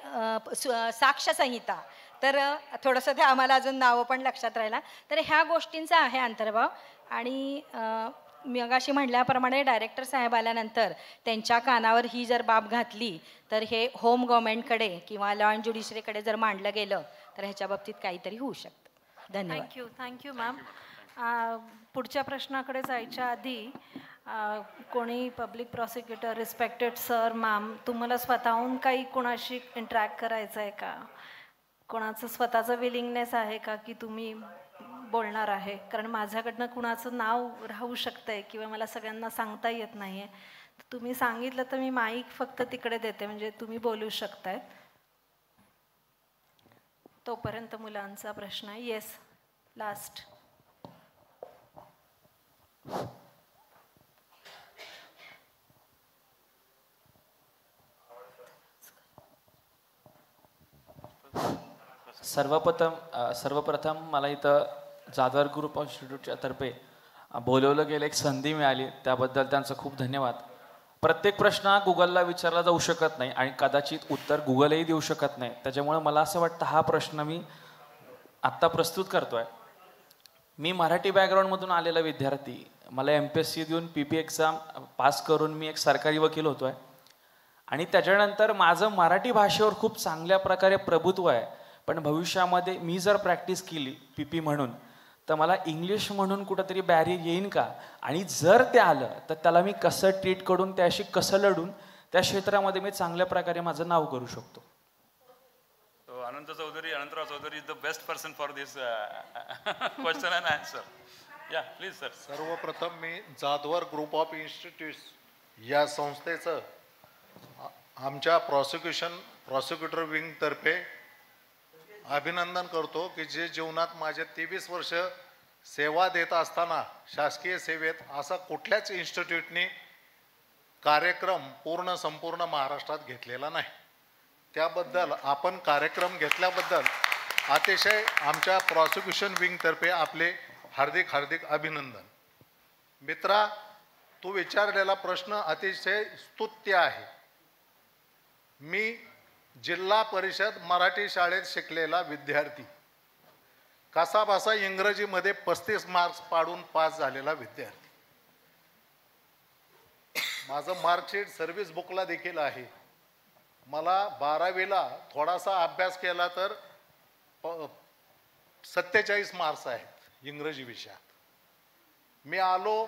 साक्ष संहिता. तर थोडंसं ते आम्हाला अजून नावं पण लक्षात राहिला. तर ह्या गोष्टींचा आहे अंतर्भाव. आणि मी मगाशी म्हटल्याप्रमाणे डायरेक्टर साहेब आल्यानंतर त्यांच्या कानावर ही जर बाब घातली तर हे होम गव्हर्नमेंटकडे किंवा लॉ अँड ज्युडिशरीकडे जर मांडलं गेलं तर ह्याच्या बाबतीत काहीतरी होऊ शकतं. धन्यवाद. Thank you ma'am. पुढच्या प्रश्नाकडे जायच्या आधी कोणी public prosecutor, respected sir, ma'am, तुम्हाला स्वतःहून काही कोणाशी इंटरॅक्ट करायचं आहे का? कोणाचं स्वतःचं विलिंगनेस आहे का की तुम्ही बोलणार आहे? कारण माझ्याकडनं कुणाचं नाव राहू शकतं आहे किंवा मला सगळ्यांना सांगता येत नाही आहे. तुम्ही सांगितलं तर मी माईक फक्त तिकडे देते, म्हणजे तुम्ही बोलू शकताय. तोपर्यंत मुलांचा प्रश्न आहे. Yes, last. सर्वप्रथम मला इथं जाधवर ग्रुप ऑफ इन्स्टिट्यूटच्या तर्फे बोलवलं गेलं, एक संधी मिळाली, त्याबद्दल त्यांचं खूप धन्यवाद. प्रत्येक प्रश्न गुगलला विचारला जाऊ शकत नाही आणि कदाचित उत्तर गुगलही देऊ शकत नाही. त्याच्यामुळे मला असं वाटतं हा प्रश्न मी आत्ता प्रस्तुत करतो आहे. मी मराठी बॅकग्राऊंडमधून आलेला विद्यार्थी, मला MPSC देऊन PP एक्झाम पास करून मी एक सरकारी वकील होतो आहे. आणि त्याच्यानंतर माझं मराठी भाषेवर खूप चांगल्या प्रकारे प्रभुत्व आहे. पण भविष्यामध्ये मी जर प्रॅक्टिस केली PP म्हणून तर मला इंग्लिश म्हणून कुठंतरी बॅरियर येईन का, आणि जर ते आलं तर त्याला मी कसं ट्रीट करून त्याशी कसं लढून त्या क्षेत्रामध्ये मी चांगल्या प्रकारे माझं नाव करू शकतो. Anantrao Chaudhari is the best person for this question and answer. या प्लीज सर. सर्वप्रथम मी जाधवर ग्रुप ऑफ इन्स्टिट्यूट्स या संस्थेचं आमच्या प्रॉसिक्युटर विंगतर्फे अभिनंदन करतो की जे जीवनात माझे 23 वर्ष सेवा देत असताना शासकीय सेवेत असा कुठल्याच इन्स्टिट्यूटनी कार्यक्रम संपूर्ण महाराष्ट्रात घेतलेला नाही. त्याबद्दल आपण कार्यक्रम घेतल्याबद्दल अतिशय आमच्या प्रॉसिक्युशन विंगतर्फे आपले हार्दिक अभिनंदन. मित्रा, तू विचारलेला प्रश्न अतिशय स्तुत्य आहे. मी जिल्हा परिषद मराठी शाळेत शिकलेला विद्यार्थी, कसाबसा इंग्रजीमध्ये 35 मार्क्स पाडून पास झालेला विद्यार्थी. माझं मार्कशीट सर्व्हिस बुकला देखील आहे. मला 12वीला थोडासा अभ्यास केला तर 47 मार्क्स आहेत इंग्रजी विषयात. मी आलो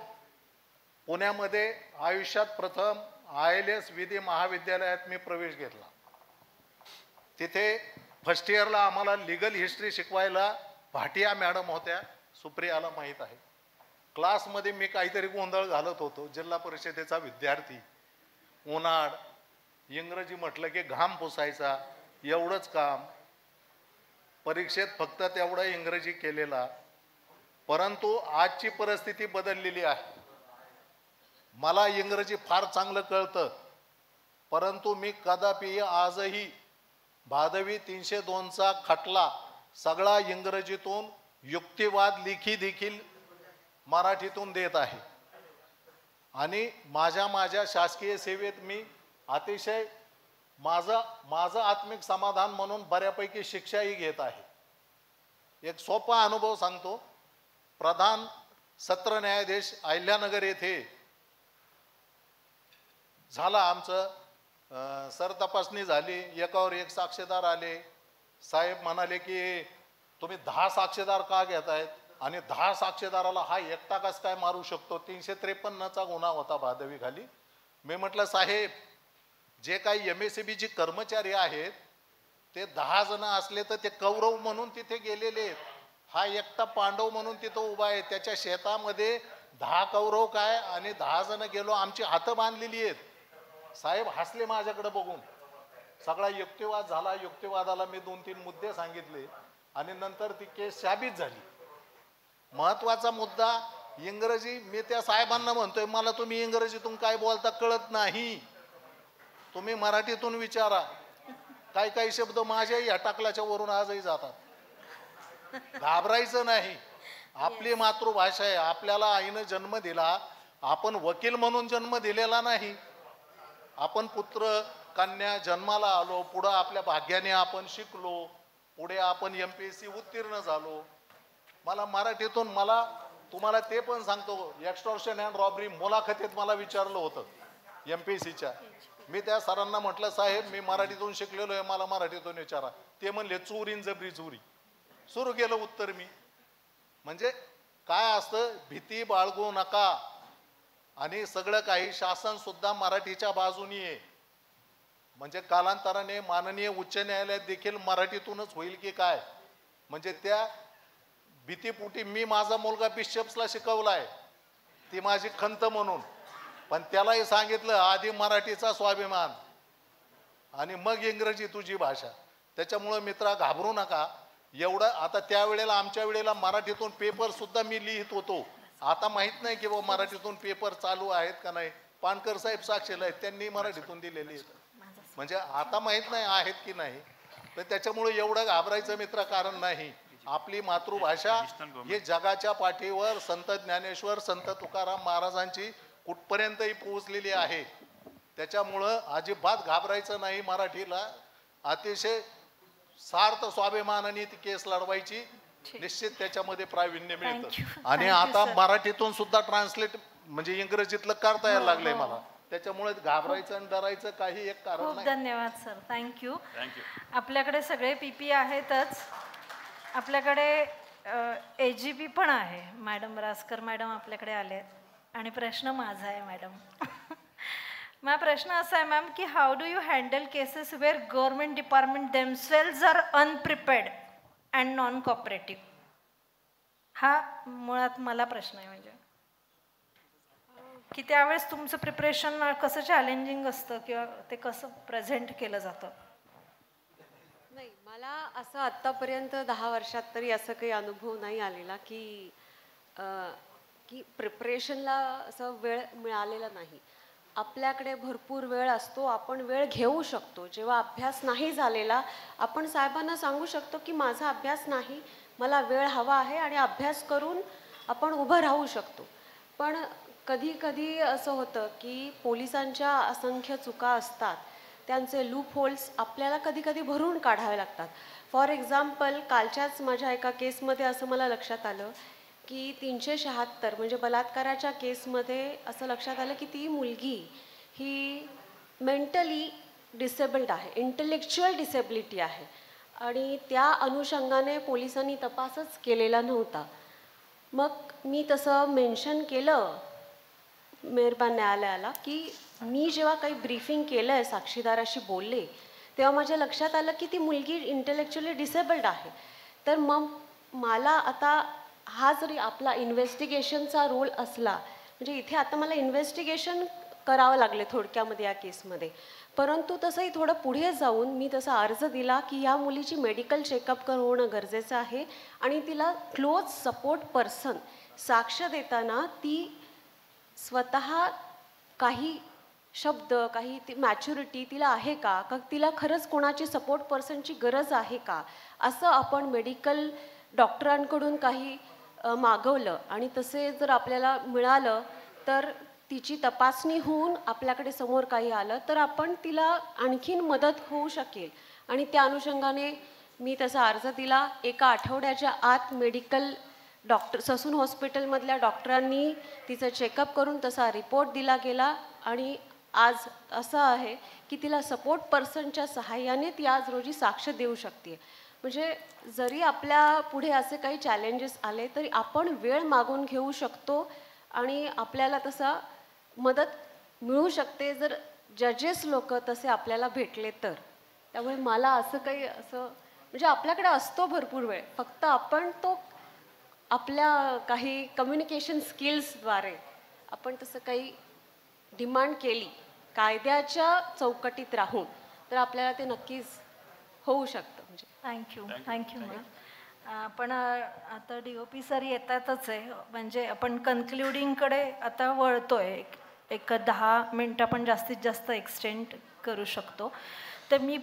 पुण्यामध्ये, आयुष्यात प्रथम ILS विधी महाविद्यालयात मी प्रवेश घेतला. तिथे फर्स्ट इयरला आम्हाला लिगल हिस्ट्री शिकवायला भाटिया मॅडम होत्या, सुप्रियाला माहीत आहे. क्लासमध्ये मी काहीतरी गोंधळ घालत होतो, जिल्हा परिषदेचा विद्यार्थी, उन्हाळ, इंग्रजी म्हटलं की घाम पुसायचा, एवढंच काम. परीक्षेत फक्त तेवढं इंग्रजी केलेला. परंतु आजची परिस्थिती बदललेली आहे. मला इंग्रजी फार चांगलं कळतं, परंतु मी कदापि आजही भादवी 302चा खटला सगळा इंग्रजीतून, युक्तिवाद लेखी देखील मराठीतून देत आहे. आणि माझ्या शासकीय सेवेत मी अतिशय माझं आत्मिक समाधान म्हणून बऱ्यापैकी शिक्षाही घेत आहे. एक सोपा अनुभव सांगतो. प्रधान सत्र न्यायाधीश अहिल्यानगर येथे झाला आमचं सर तपासणी झाली, एकावर एक साक्षीदार आले. साहेब म्हणाले की तुम्ही 10 साक्षीदार का घेत आहेत आणि 10 साक्षीदाराला हा एकटा कस काय मारू शकतो. 353चा गुन्हा होता भादवी खाली. मी म्हटलं साहेब, जे काही MSCBचे कर्मचारी आहेत ते 10 जण असले तर ते कौरव म्हणून तिथे गेलेले आहेत. हा एकटा पांडव म्हणून तिथं उभा आहे. त्याच्या शेतामध्ये 10 कौरव काय आणि 10 जण गेलो, आमची हातं बांधलेली आहेत. साहेब हसले माझ्याकडे बघून. सगळा युक्तिवाद झाला. युक्तिवादाला मी 2-3 मुद्दे सांगितले आणि नंतर ती केस साबित झाली. महत्वाचा मुद्दा इंग्रजी. मी त्या साहेबांना म्हणतोय, मला तुम्ही इंग्रजीतून काय बोलता कळत नाही, तुम्ही मराठीतून विचारा. काही शब्द माझ्याही हटाकल्याच्या वरून आजही जातात. घाबरायचं नाही. आपली मातृभाषा आहे. आपल्याला आईनं जन्म दिला. आपण वकील म्हणून जन्म दिलेला नाही. आपण पुत्र कन्या जन्माला आलो, पुढं आपल्या भाग्याने आपण शिकलो, पुढे आपण MPSC उत्तीर्ण झालो. मला मराठीतून, मला तुम्हाला ते पण सांगतो, एक्स्टॉर्शन अँड रॉबरी मुलाखतीत मला विचारलं होतं MPSCच्या. मी त्या सरांना म्हटलं, साहेब मी मराठीतून शिकलेलो आहे, मला मराठीतून विचारा. ते म्हणले चोरीन जबरी चोरी. सुरू केलं उत्तर मी. म्हणजे काय असतं, भीती बाळगू नका. आणि सगळं काही शासन सुद्धा मराठीच्या बाजूनी आहे. म्हणजे कालांतराने माननीय उच्च न्यायालयात देखील मराठीतूनच होईल की काय. म्हणजे त्या भीतीपोटी मी माझा मुलगा बिशप्सला शिकवलाय, ती माझी खंत म्हणून. पण त्यालाही सांगितलं आधी मराठीचा स्वाभिमान आणि मग इंग्रजी तुझी भाषा. त्याच्यामुळं मित्रा घाबरू नका. एवढं आता त्यावेळेला आमच्या वेळेला मराठीतून पेपर सुद्धा मी लिहित होतो. आता माहीत नाही की बाबा मराठीतून पेपर चालू आहेत का नाही. पानकर साहेब साक्षीला आहेत, त्यांनी मराठीतून दिलेली आहेत. म्हणजे आता माहीत नाही आहेत की नाही. तर त्याच्यामुळे एवढं घाबरायचं मित्र कारण नाही. आपली मातृभाषा ही जगाच्या पाठीवर संत ज्ञानेश्वर, संत तुकाराम महाराजांची कुठपर्यंतही पोहोचलेली आहे. त्याच्यामुळं अजिबात घाबरायचं नाही. मराठीला अतिशय सार्थ स्वाभिमानाने ती केस लढवायची. निश्चित त्याच्यामध्ये प्रावीण्य मिळतं. आणि आता मराठीतून सुद्धा ट्रान्सलेट म्हणजे इंग्रजीतलं करता यायला लागलंय मला. त्याच्यामुळे घाबरायचं आणि डरायचं काही एक कारण नाही. खूप धन्यवाद सर. थँक्यू. आपल्याकडे सगळे PP आहेतच. आपल्याकडे AGP पण आहे. मॅडम रासकर मॅडम आपल्याकडे आले आणि प्रश्न माझा आहे मॅडम. माझा प्रश्न असा आहे मॅम की how do you handle cases where government department themselves are unprepared and non cooperative. हा मुळात मला प्रश्न आहे. म्हणजे की त्यावेळेस तुमचं प्रिपरेशन कसं चॅलेंजिंग असतं किंवा ते कसं प्रेझेंट केलं जातं. नाही, मला असं आत्तापर्यंत 10 वर्षात तरी असं काही अनुभव नाही आलेला की प्रिपरेशनला असं वेळ मिळालेला नाही. आपल्याकडे भरपूर वेळ असतो, आपण वेळ घेऊ शकतो. जेव्हा अभ्यास नाही झालेला आपण साहेबांना सांगू शकतो की माझा अभ्यास नाही, मला वेळ हवा आहे आणि अभ्यास करून आपण उभं राहू शकतो. पण कधी कधी असं होतं की पोलिसांच्या असंख्य चुका असतात, त्यांचे लूप होल्स आपल्याला कधी कधी भरून काढावे लागतात. फॉर एक्झाम्पल, कालच्याच माझ्या एका केसमध्ये असं मला लक्षात आलं की 376 म्हणजे बलात्काराच्या केसमध्ये असं लक्षात आलं की ती मुलगी ही मेंटली डिसेबल्ड आहे, इंटेलेक्च्युअल डिसेबिलिटी आहे, आणि त्या अनुषंगाने पोलिसांनी तपासच केलेला नव्हता. मग मी तसं मेन्शन केलं मेहरबान न्यायालयाला की मी जेव्हा काही ब्रीफिंग केलं आहे, साक्षीदाराशी बोलले, तेव्हा माझ्या लक्षात आलं की ती मुलगी इंटेलेक्च्युअली डिसेबल्ड आहे. तर मग मला आता हा जरी आपला इन्व्हेस्टिगेशनचा रोल असला, म्हणजे इथे आता मला इन्व्हेस्टिगेशन करावं लागले थोडक्यामध्ये या केसमध्ये, परंतु तसंही थोडं पुढे जाऊन मी तसा अर्ज दिला की या मुलीची मेडिकल चेकअप होणं गरजेचं आहे आणि तिला क्लोज सपोर्ट पर्सन साक्ष देताना ती स्वतः काही शब्द, काही ती मॅच्युरिटी तिला आहे का, का तिला खरंच कोणाची सपोर्ट पर्सनची गरज आहे का, असं आपण मेडिकल डॉक्टरांकडून काही मागवलं आणि तसे जर आपल्याला मिळालं तर तिची तपासणी होऊन आपल्याकडे समोर काही आलं तर आपण तिला आणखीन मदत होऊ शकेल. आणि त्या अनुषंगाने मी तसा अर्ज दिला. एका आठवड्याच्या आत मेडिकल डॉक्टर ससून हॉस्पिटलमधल्या डॉक्टरांनी तिचं चेकअप करून तसा रिपोर्ट दिला गेला आणि आज असं आहे की तिला सपोर्ट पर्सनच्या सहाय्याने ती आज रोजी साक्ष देऊ शकते. म्हणजे जरी आपल्या पुढे असे काही चॅलेंजेस आले तरी आपण वेळ मागून घेऊ शकतो आणि आपल्याला तसा मदत मिळू शकते जर जजेस लोक तसे आपल्याला भेटले तर. त्यामुळे मला असं काही असं म्हणजे आपल्याकडे असतो भरपूर वेळ, फक्त आपण तो आपल्या काही कम्युनिकेशन स्किल्सद्वारे आपण तसं काही डिमांड केली कायद्याच्या चौकटीत राहून तर आपल्याला ते नक्कीच होऊ शकतं. म्हणजे थँक्यू मॅम. पण आता DOP सर येतातच आहे, म्हणजे आपण कन्क्लुडिंगकडे आता वळतोय. एक 10 मिनटं आपण जास्तीत जास्त एक्सटेंड करू शकतो. तर मी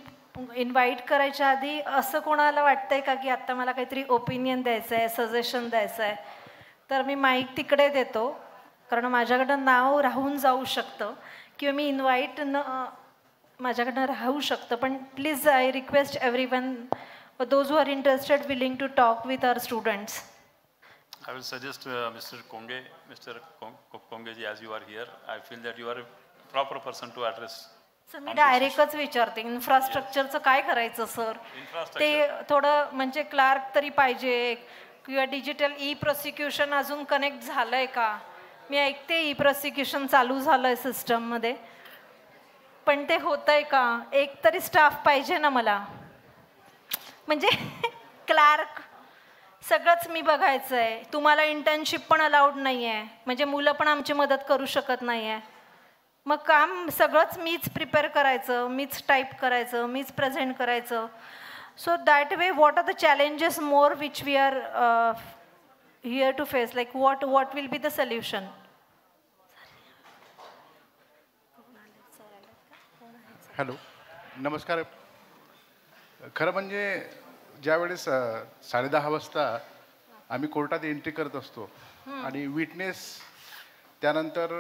इन्व्हाइट करायच्या आधी असं कोणाला वाटतंय का की आत्ता मला काहीतरी ओपिनियन द्यायचं आहे, सजेशन द्यायचं आहे, तर मी माईक तिकडे देतो, कारण माझ्याकडं नाव राहून जाऊ शकतं किंवा मी इन्व्हाइट माझ्याकडनं राहू शकतं. पण please I request everyone, those who are interested, willing to talk with our students. I will suggest Mr. Konge ji, as you are here, I feel that you are a proper person to address. Sir मी डायरेक्टच विचारते, इन्फ्रास्ट्रक्चरचं काय करायचं सर? ते थोडं म्हणजे क्लार्क तरी पाहिजे किंवा डिजिटल प्रोसिक्युशन अजून कनेक्ट झालंय का? मी ऐकते प्रोसिक्युशन चालू झालंय सिस्टममध्ये, पण ते होतंय का? एक तरी स्टाफ पाहिजे ना मला, म्हणजे क्लार्क सगळंच मी बघायचं आहे. तुम्हाला इंटर्नशिप पण अलाउड नाही आहे, म्हणजे मुलं पण आमची मदत करू शकत नाही आहे. मग काम सगळंच मीच प्रिपेअर करायचं, मीच टाईप करायचं, मीच प्रेझेंट करायचं. So that way what are the challenges more which we are here to face, like what will be the solution? Hello, नमस्कार. खरं म्हणजे ज्यावेळेस 10:30 वाजता आम्ही कोर्टात एंट्री करत असतो आणि विटनेस त्यानंतर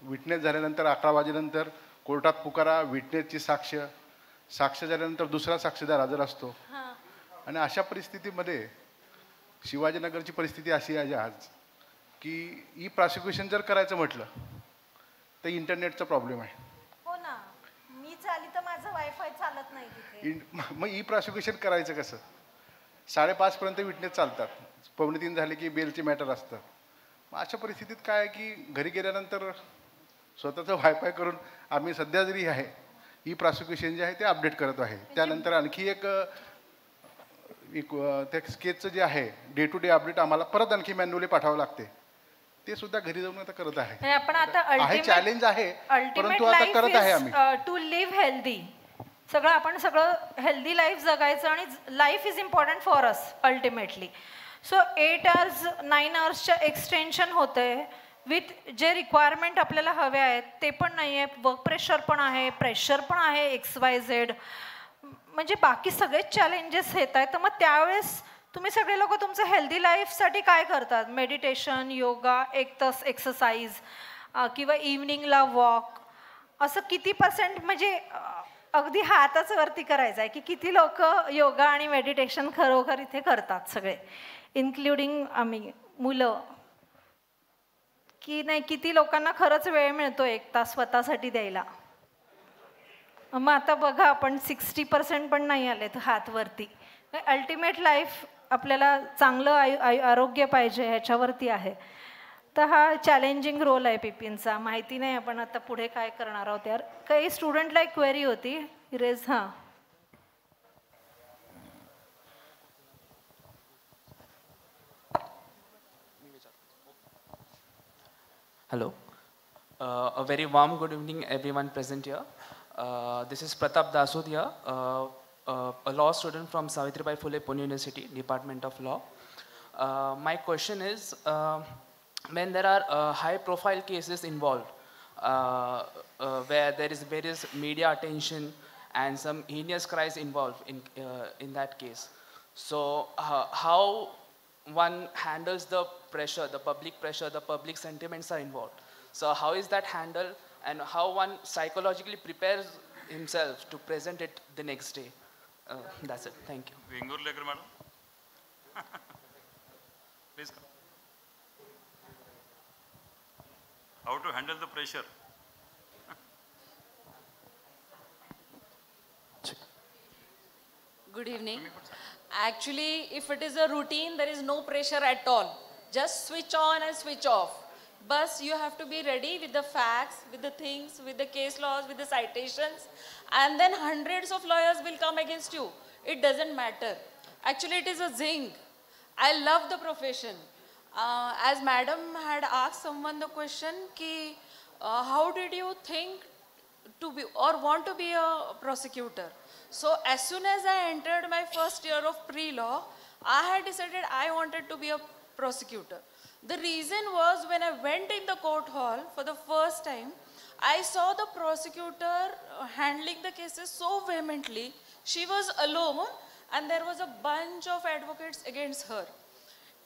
विटनेस झाल्यानंतर 11 वाजेनंतर कोर्टात पुकारा, विटनेसची साक्ष झाल्यानंतर दुसरा साक्षीदार हजर असतो. आणि अशा परिस्थितीमध्ये शिवाजीनगरची परिस्थिती अशी आहे आज की प्रॉसिक्युशन जर करायचं म्हटलं तर इंटरनेटचा प्रॉब्लेम आहे. हो ना, मी चाली तर माझं वायफाय चालत नाही तिथे. मग प्रॉसिक्युशन करायचं कसं? 5:30 पर्यंत विटनेस चालतात, 2:45 झाले की बेलचे मॅटर असतात. मग अशा परिस्थितीत काय आहे की घरी गेल्यानंतर स्वतःचं वायफाय करून आम्ही सध्या जरी आहे प्रॉसिक्युशन जे आहे ते अपडेट करत आहे. त्यानंतर आणखी एक त्या केसचं जे आहे डे टू डे अपडेट आम्हाला परत आणखी मॅन्युअली पाठवावं लागते. ते सुद्धा घरी जाऊन आता करत आहे. आपण आता चॅलेंज आहे, परंतु आता करत आहे आम्ही. टू लिव्ह हेल्दी, सगळं हेल्दी लाईफ जगायचं आणि life is important for us ultimately. So 8 hours 9 hours extension होतं आहे विथ जे रिक्वायरमेंट आपल्याला हवे आहेत ते पण नाही आहे. वर्क प्रेशर पण आहे, प्रेशर पण आहे, XYZ, म्हणजे बाकी सगळेच चॅलेंजेस येत आहेत. तर मग त्यावेळेस तुम्ही सगळे लोक तुमचं हेल्दी लाईफसाठी काय करतात? मेडिटेशन, योगा, 1 तास एक्सरसाइज, किंवा इव्हनिंगला वॉक, असं किती पर्सेंट म्हणजे अगदी हाताच वरती करायचं आहे की किती लोक योगा आणि मेडिटेशन खरोखर इथे करतात सगळे, इन्क्लुडिंग आम्ही मुलं, की नाही किती लोकांना खरंच वेळ मिळतो 1 तास स्वतःसाठी द्यायला. मग आता बघा आपण 60% पण नाही आलेत हात वरती. अल्टिमेट लाईफ आपल्याला चांगलं आरोग्य पाहिजे ह्याच्यावरती आहे. तर हा चॅलेंजिंग रोल आहे पिपींचा. माहिती नाही आपण आता पुढे काय करणार आहोत यार. काही स्टुडंटला एक क्वेरी होती रेज. हां Hello. A very warm good evening everyone present here. This is Pratap Dasud here, a law student from Savitribai Phule Pune University, Department of Law. My question is, when there are high profile cases involved, where there is various media attention and some heinous crimes involved in that case, so how one handles the pressure, the public sentiments are involved. So how is that handled, and how one psychologically prepares himself to present it the next day? That's it. Thank you. Vengur Lekar madam. Please come. How to handle the pressure? Good evening. Actually, if it is a routine, there is no pressure at all. Just switch on and switch off. But you have to be ready with the facts, with the things, with the case laws, with the citations, and then hundreds of lawyers will come against you. It doesn't matter. Actually, it is a zing. I love the profession. As madam had asked someone the question, how did you think to be or want to be a prosecutor? So as soon as I entered my first year of pre-law, I had decided I wanted to be a prosecutor. The reason was when I went in the court hall for the first time, I saw the prosecutor handling the cases so vehemently. She was alone and there was a bunch of advocates against her.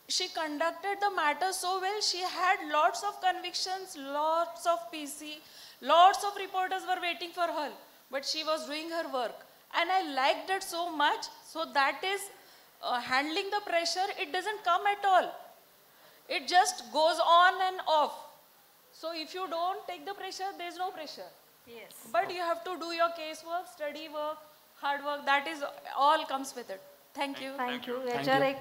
She conducted the matter so well. She had lots of convictions, lots of PC, lots of reporters were waiting for her, but she was doing her work. And I liked it so much. So that is handling the pressure. It doesn't come at all. It just goes on and off. So if you don't take the pressure, there is no pressure. Yes. But you have to do your casework, study work, hard work. That is all comes with it. Thank you. Thank you. याच्यावर एक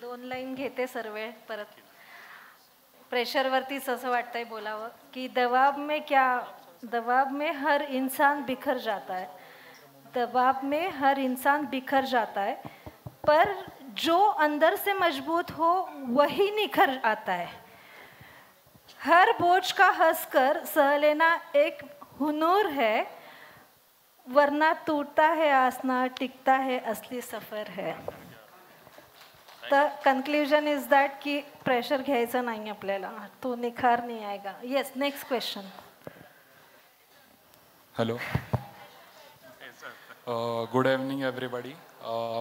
2 लाईन घेते सर्वे परत. प्रेशरवरतीच असं वाटतंय बोलावं की दबाव में हर इंसान बिखर जाता है. दबाव में हर इंसान बिखर जाता है, पर जो अंदर से मजबूत हो वही निखर आता है. हर बोझ का हंसकर सह लेना एक हुनूर है, वरना टूटता है आसना, टिकता है असली सफर है. तर कन्क्ल्युजन इज दॅट की प्रेशर घ्यायचं नाही आपल्याला, तो निखार नाही आएगा. Yes, next question. Hello. Good evening, everybody.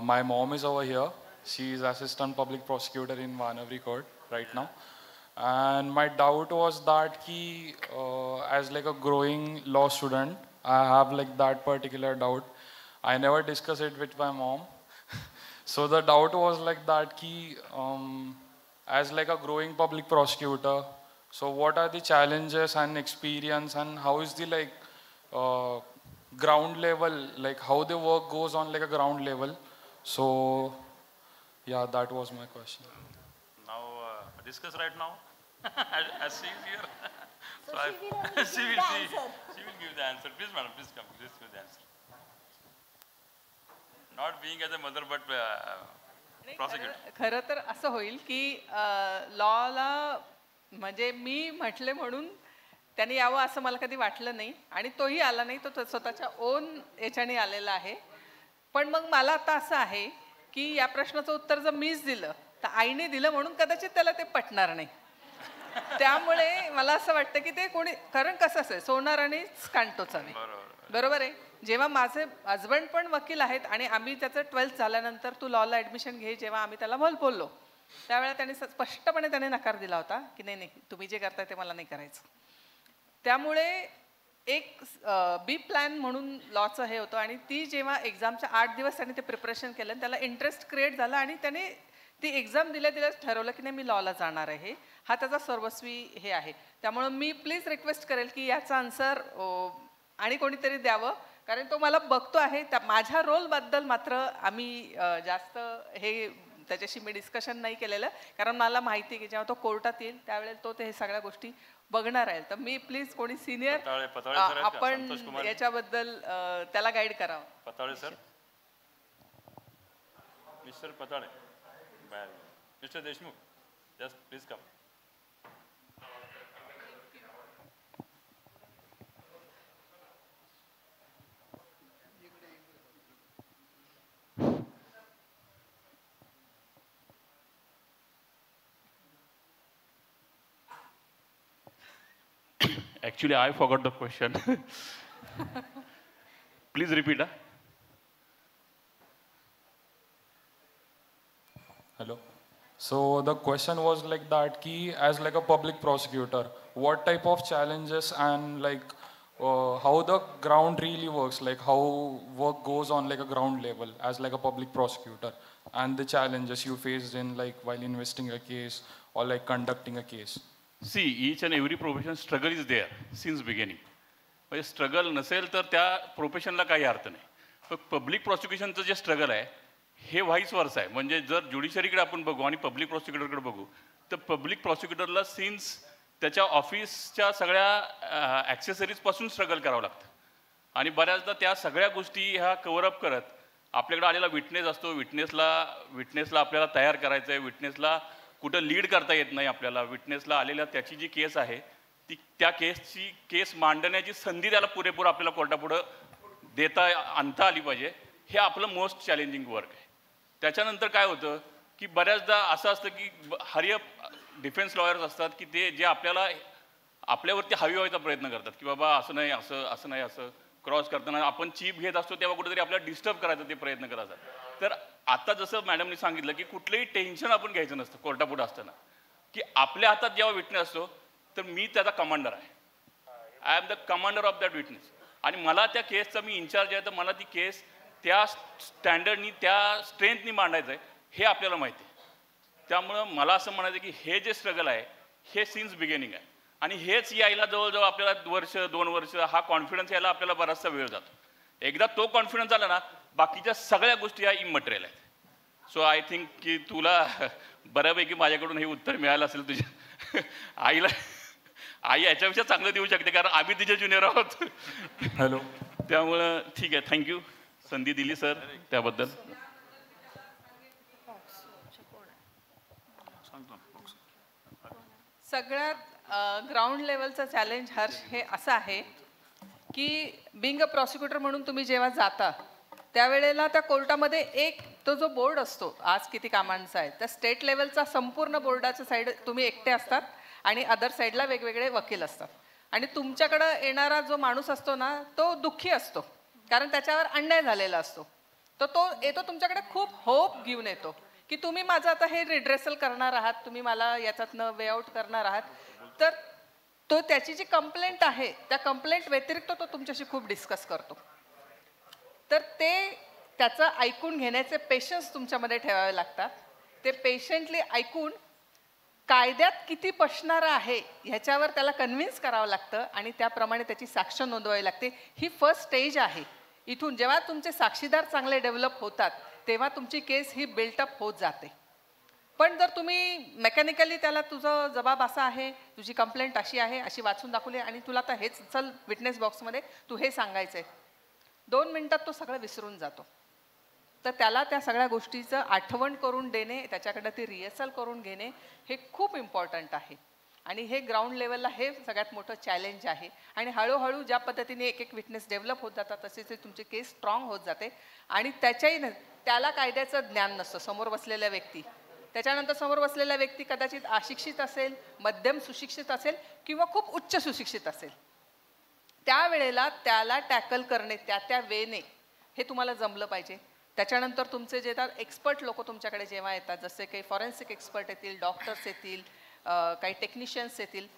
My mom is over here. She is assistant public prosecutor in Vanavri Court right now. And my doubt was that as like a growing law student, I have like that particular doubt. I never discuss it with my mom. So the doubt was like that as like a growing public prosecutor, so what are the challenges and experience, and how is the like ground level, like how the work goes on like a ground level. So yeah, that was my question. Now discuss right now. As she is here. She will give the answer. Please madam, please come. Please give the answer. Not being as a mother but prosecutor. खरं तर असं होईल की लॉला म्हणजे मी म्हटले म्हणून त्याने यावं असं मला कधी वाटलं नाही, आणि तोही आला नाही. तो स्वतःच्या ओन याच्याने आलेला आहे. पण मग मला आता असं आहे की या प्रश्नाचं उत्तर जर मीच दिलं तर आईने दिलं म्हणून कदाचित त्याला ते पटणार नाही. त्यामुळे मला असं वाटतं की ते कोणी, कारण कसं असेल सोनारानेच कांटो चावे, बरोबर आहे. जेव्हा माझे हजबंड पण वकील आहेत आणि आम्ही त्याचं 12th झाल्यानंतर तू लॉला ॲडमिशन घे, जेव्हा आम्ही त्याला बोललो त्यावेळेला त्याने स्पष्टपणे त्याने नकार दिला होता की नाही नाही, तुम्ही जे करताय ते मला नाही करायचं. त्यामुळे एक बी प्लॅन म्हणून लॉचं हे होतं आणि ती जेव्हा एक्झामच्या 8 दिवस त्याने ते प्रिपरेशन केलं त्याला इंटरेस्ट क्रिएट झाला आणि त्याने ती एक्झाम दिल्याच ठरवलं की नाही मी लॉला जाणार आहे. हा त्याचा सर्वस्वी हे आहे. त्यामुळं मी प्लीज रिक्वेस्ट करेल की याचा आन्सर आणि कोणीतरी द्यावं, कारण तो मला बघतो आहे. त्या माझ्या रोलबद्दल मात्र आम्ही जास्त हे त्याच्याशी मी डिस्कशन नाही केलेलं, कारण मला माहिती आहे की जेव्हा तो कोर्टात येईल त्यावेळेला तो ते हे सगळ्या गोष्टी बघणार आहे. तर मी प्लीज कोणी सिनियर आपण याच्याबद्दल त्याला गाईड करावं. Patale sir, mister Patale, mister Deshmukh, just please come. Actually, I forgot the question. Please repeat. Hello. So the question was like that, ki as like a public prosecutor, what type of challenges and like how the ground really works, like how work goes on like a ground level as like a public prosecutor, and the challenges you faced in like while investigating a case or like conducting a case. See, each and every profession struggle is there since beginning. म्हणजे स्ट्रगल नसेल तर त्या प्रोफेशनला काही अर्थ नाही. पण पब्लिक प्रॉसिक्युशनचं जे स्ट्रगल आहे हे व्हाईस वर्स आहे. म्हणजे जर ज्युडिशरीकडे आपण बघू आणि पब्लिक प्रॉसिक्युटरकडे बघू तर पब्लिक प्रॉसिक्युटरला सिन्स त्याच्या ऑफिसच्या सगळ्या ॲक्सेसरीजपासून स्ट्रगल करावं लागतं आणि बऱ्याचदा त्या सगळ्या गोष्टी ह्या कव्हरअप करत आपल्याकडे आलेला विटनेस असतो, विटनेसला आपल्याला तयार करायचं आहे, विटनेसला कुठं लीड करता येत नाही आपल्याला, विटनेसला आलेल्या त्याची जी केस आहे ती त्या केस मांडण्याची संधी त्याला पुरेपूर आपल्याला कोर्टापुढं आणता आली पाहिजे. हे आपलं मोस्ट चॅलेंजिंग वर्क आहे. त्याच्यानंतर काय होतं की बऱ्याचदा असं असतं की हरिअप डिफेन्स लॉयर्स असतात की ते जे आपल्यावरती हवी व्हायचा प्रयत्न करतात की बाबा असं नाही, असं नाही, असं क्रॉस करताना आपण चीप घेत असतो तेव्हा कुठेतरी आपल्याला डिस्टर्ब करायचा ते प्रयत्न करायचा. तर आता जसं मॅडमनी सांगितलं की कुठलंही टेन्शन आपण घ्यायचं नसतं कोर्टापुढे असताना, की आपल्या हातात जेव्हा विटनेस असतो तर मी त्याचा कमांडर आहे. I am the commander of that witness आणि मला त्या केसचा मी इन्चार्ज आहे. तर मला ती केस त्या स्टँडर्डनी त्या स्ट्रेंथनी मांडायचं आहे हे आपल्याला माहिती आहे. त्यामुळं मला असं म्हणायचं की हे जे स्ट्रगल आहे हे सिन्स बिगिनिंग आहे आणि हेच यायला जवळजवळ आपल्याला 1 वर्ष 2 वर्ष हा कॉन्फिडन्स यायला आपल्याला बराचसा वेळ जातो. एकदा तो कॉन्फिडन्स आला ना बाकीच्या सगळ्या गोष्टी या इमटेरियल आहेत. सो आय थिंक की तुला बऱ्यापैकी माझ्याकडून हे उत्तर मिळालं असेल. तुझ्या आई याच्यापेक्षा चांगलं देऊ शकते कारण आम्ही तिचे ज्युनियर आहोत. हॅलो. त्यामुळं ठीक आहे, थँक्यू संधी दिली सर त्याबद्दल. सगळ्यात ग्राउंड लेवलचं चॅलेंज हर्ष हे असं आहे की बिंग अ प्रॉसिक्युटर म्हणून तुम्ही जेव्हा जाता त्यावेळेला त्या कोर्टामध्ये एक तो जो बोर्ड असतो, आज किती कामांचा आहे, त्या स्टेट लेवलचा संपूर्ण बोर्डाच्या साईड तुम्ही एकटे असतात आणि अदर साईडला वेगवेगळे वकील असतात आणि तुमच्याकडं येणारा जो माणूस असतो ना तो दुःखी असतो कारण त्याच्यावर अन्याय झालेला असतो. तर तो येतो तुमच्याकडे खूप होप घेऊन येतो की तुम्ही माझं आता हे रिड्रेसल करणार आहात, तुम्ही मला याच्यातनं वे आउट करणार आहात. तर तो त्याची जी कंप्लेंट आहे त्या कंप्लेंट व्यतिरिक्त तो तुमच्याशी खूप डिस्कस करतो. तर ते त्याचं ऐकून घेण्याचे पेशन्स तुमच्यामध्ये ठेवावे लागतात. ते पेशंटली ऐकून कायद्यात किती बसणार आहे ह्याच्यावर त्याला कन्व्हिन्स करावं लागतं आणि त्याप्रमाणे त्याची साक्ष नोंदवावी लागते. ही फर्स्ट स्टेज आहे. इथून जेव्हा तुमचे साक्षीदार चांगले डेव्हलप होतात तेव्हा तुमची केस ही बिल्टअप होत जाते. पण जर तुम्ही मेकॅनिकली त्याला तुझं जबाब असा आहे, तुझी कंप्लेंट अशी आहे, अशी वाचून दाखवली आणि तुला आता हेच चल विटनेस बॉक्समध्ये तू हे सांगायचं आहे, 2 मिनिटात तो सगळं विसरून जातो. तर त्याला त्या सगळ्या गोष्टीचं आठवण करून देणे, त्याच्याकडं ती रिहर्सल करून घेणे हे खूप इम्पॉर्टंट आहे आणि हे ग्राउंड लेवलला हे सगळ्यात मोठं चॅलेंज आहे. आणि हळूहळू ज्या पद्धतीने एक एक विटनेस डेव्हलप होत जातात तसे तुमची केस स्ट्रॉंग होत जाते आणि त्याला कायद्याचं ज्ञान नसतं समोर बसलेल्या व्यक्ती. त्याच्यानंतर समोर बसलेला व्यक्ती कदाचित अशिक्षित असेल, मध्यम सुशिक्षित असेल किंवा खूप उच्च सुशिक्षित असेल. त्यावेळेला त्याला टॅकल करणे त्या वेने हे तुम्हाला जमलं पाहिजे. त्याच्यानंतर तुमचे जे एक्सपर्ट लोक तुमच्याकडे जेव्हा येतात, जसे काही फॉरेन्सिक एक्सपर्ट येतील, डॉक्टर्स येतील, काही टेक्निशियन्स येतील,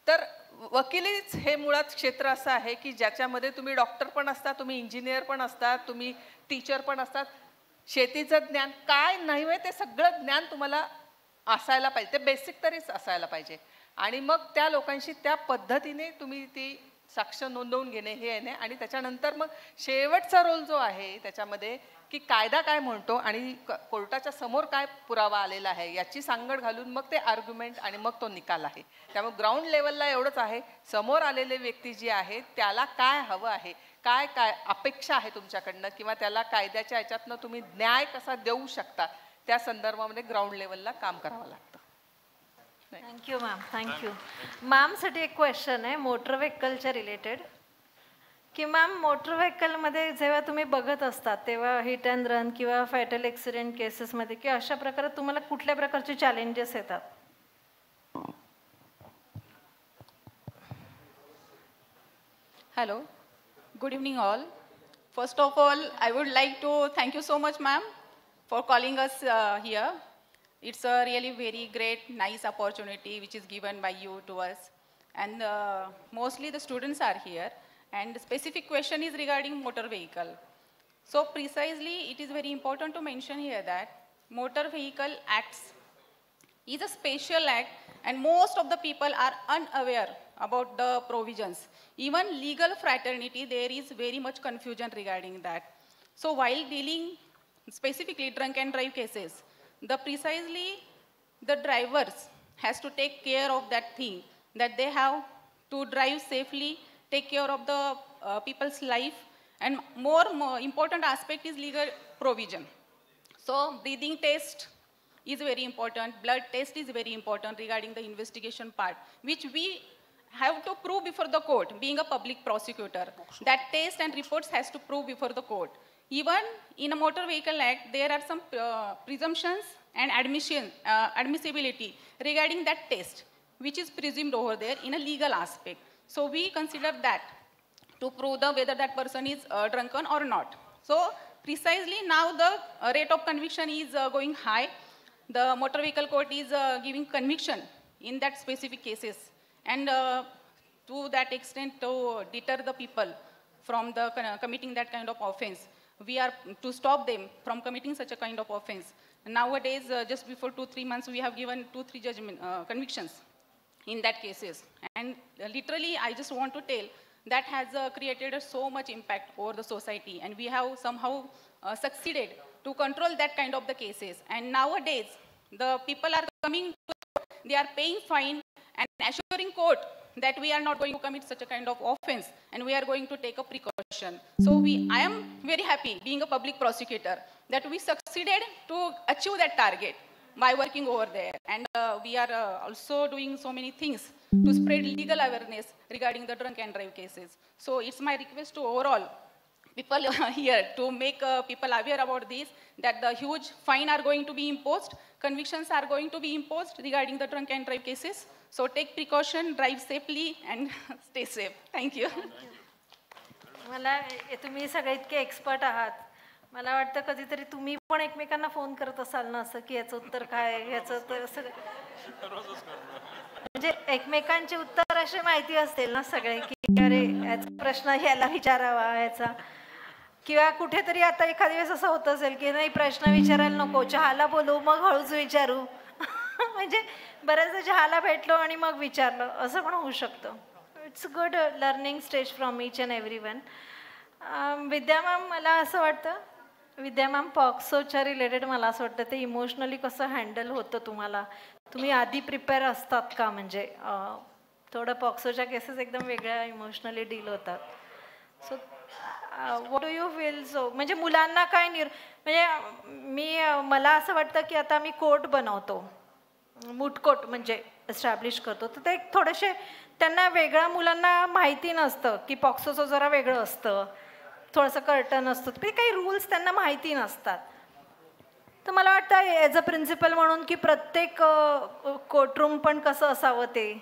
तर वकिलीच हे मुळात क्षेत्र असं आहे की ज्याच्यामध्ये तुम्ही डॉक्टर पण असता, तुम्ही इंजिनियर पण असतात, तुम्ही टीचर पण असतात. शेतीचं ज्ञान काय नाही आहे ते सगळं ज्ञान तुम्हाला असायला पाहिजे, ते बेसिक तरीच असायला पाहिजे. आणि मग त्या लोकांशी त्या पद्धतीने तुम्ही ती साक्ष नोंदवून घेणे हे आहे. आणि त्याच्यानंतर मग शेवटचा रोल जो आहे त्याच्यामध्ये की कायदा काय म्हणतो आणि कोर्टाच्या समोर काय पुरावा आलेला आहे याची सांगड घालून मग ते आर्ग्युमेंट आणि मग तो निकाल आहे. त्यामुळे ग्राउंड लेवलला एवढंच आहे, समोर आलेले व्यक्ती जी आहे त्याला काय हवं आहे, काय काय अपेक्षा आहे तुमच्याकडनं, किंवा त्याला कायद्याच्या ह्याच्यातनं तुम्ही न्याय कसा देऊ शकता, त्या संदर्भामध्ये ग्राउंड लेवलला काम करावं लागतं. Thank you ma'am. थँक्यू मॅमसाठी एक क्वेश्चन आहे मोटर व्हेकलच्या रिलेटेड, की मॅम मोटर व्हेकलमध्ये जेव्हा तुम्ही बघत असतात तेव्हा हिट अँड रन किंवा फॅटल ॲक्सिडेंट केसेसमध्ये की अशा प्रकारे तुम्हाला कुठल्या प्रकारचे चॅलेंजेस येतात? Hello, good evening all. First of all, I would like to thank you so much, ma'am, for calling us here. It's a really very great, nice opportunity which is given by you to us. And mostly the students are here. And the specific question is regarding motor vehicle. So precisely, it is very important to mention here that Motor Vehicle Acts is a special act, and most of the people are unaware about the provisions. Even legal fraternity, there is very much confusion regarding that. So while dealing specifically drunk and drive cases, the drivers has to take care of that thing, that they have to drive safely, take care of the people's life, and more important aspect is legal provision. So breathing test is very important, blood test is very important regarding the investigation part, which we have to prove before the court, being a public prosecutor. That test and reports has to prove before the court. Even in a Motor Vehicle Act, there are some presumptions and admissibility regarding that test, which is presumed over there in a legal aspect. So we consider that to prove whether that person is drunken or not. So precisely now the rate of conviction is going high. The motor vehicle court is giving conviction in that specific cases. And to that extent, to deter the people from committing that kind of offense, we are to stop them from committing such a kind of offense. Nowadays, just before 2-3 months, we have given 2-3 convictions in that cases. And literally, I just want to tell, that has created so much impact over the society, and we have somehow succeeded to control that kind of the cases. And nowadays, the people are coming, they are paying fine and assuring court that we are not going to commit such a kind of offense, and we are going to take a precaution. So I am very happy, being a public prosecutor, that we succeeded to achieve that target by working over there. And we are also doing so many things to spread legal awareness regarding the drunk and drive cases. So it's my request to overall people here to make people aware about this, that the huge fine are going to be imposed, convictions are going to be imposed regarding the drunk and drive cases. So take precaution, drive safely, and stay safe. Thank you. मला तुम्ही सगळे इतके एक्सपर्ट आहात, मला वाटतं कधीतरी तुम्ही पण एकमेकांना फोन करत असाल ना, असं की याचं उत्तर काय, याचं उत्तर असं, म्हणजे एकमेकांचे उत्तर असे माहिती असतील ना सगळे, की अरे याचा प्रश्न ह्याला विचारावा याचा, किंवा कुठेतरी आता एखाद्या वेळेस असं होत असेल की नाही प्रश्न विचारायला नको, चहाला बोलू मग हळूच विचारू. म्हणजे बऱ्याचदा चहाला भेटलो आणि मग विचारलं, असं पण होऊ शकतं. It's good learning stage from each and every one. Vidya ma'am, मला असं वाटतं, विद्या मॅम, पॉक्सोच्या रिलेटेड मला असं वाटतं ते इमोशनली कसं हँडल होतं तुम्हाला, तुम्ही आधी प्रिपेअर असतात का? म्हणजे थोडं पॉक्सोच्या केसेस एकदम वेगळ्या इमोशनली डील होतात. So what do you feel? So म्हणजे मुलांना काय म्हणजे मला असं वाटतं की आता मी कोर्ट बनवतो, मूट कोर्ट म्हणजे एस्टॅब्लिश करतो, तर ते थोडेसे त्यांना वेगळ्या मुलांना माहिती नसतं की पॉक्सोचं जरा वेगळं असतं, थोडंसं कर्टन असतं, ते काही रूल्स त्यांना माहिती नसतात. तर मला वाटतं ॲज अ प्रिन्सिपल म्हणून की प्रत्येक कोर्टरूम पण कसं असावं ते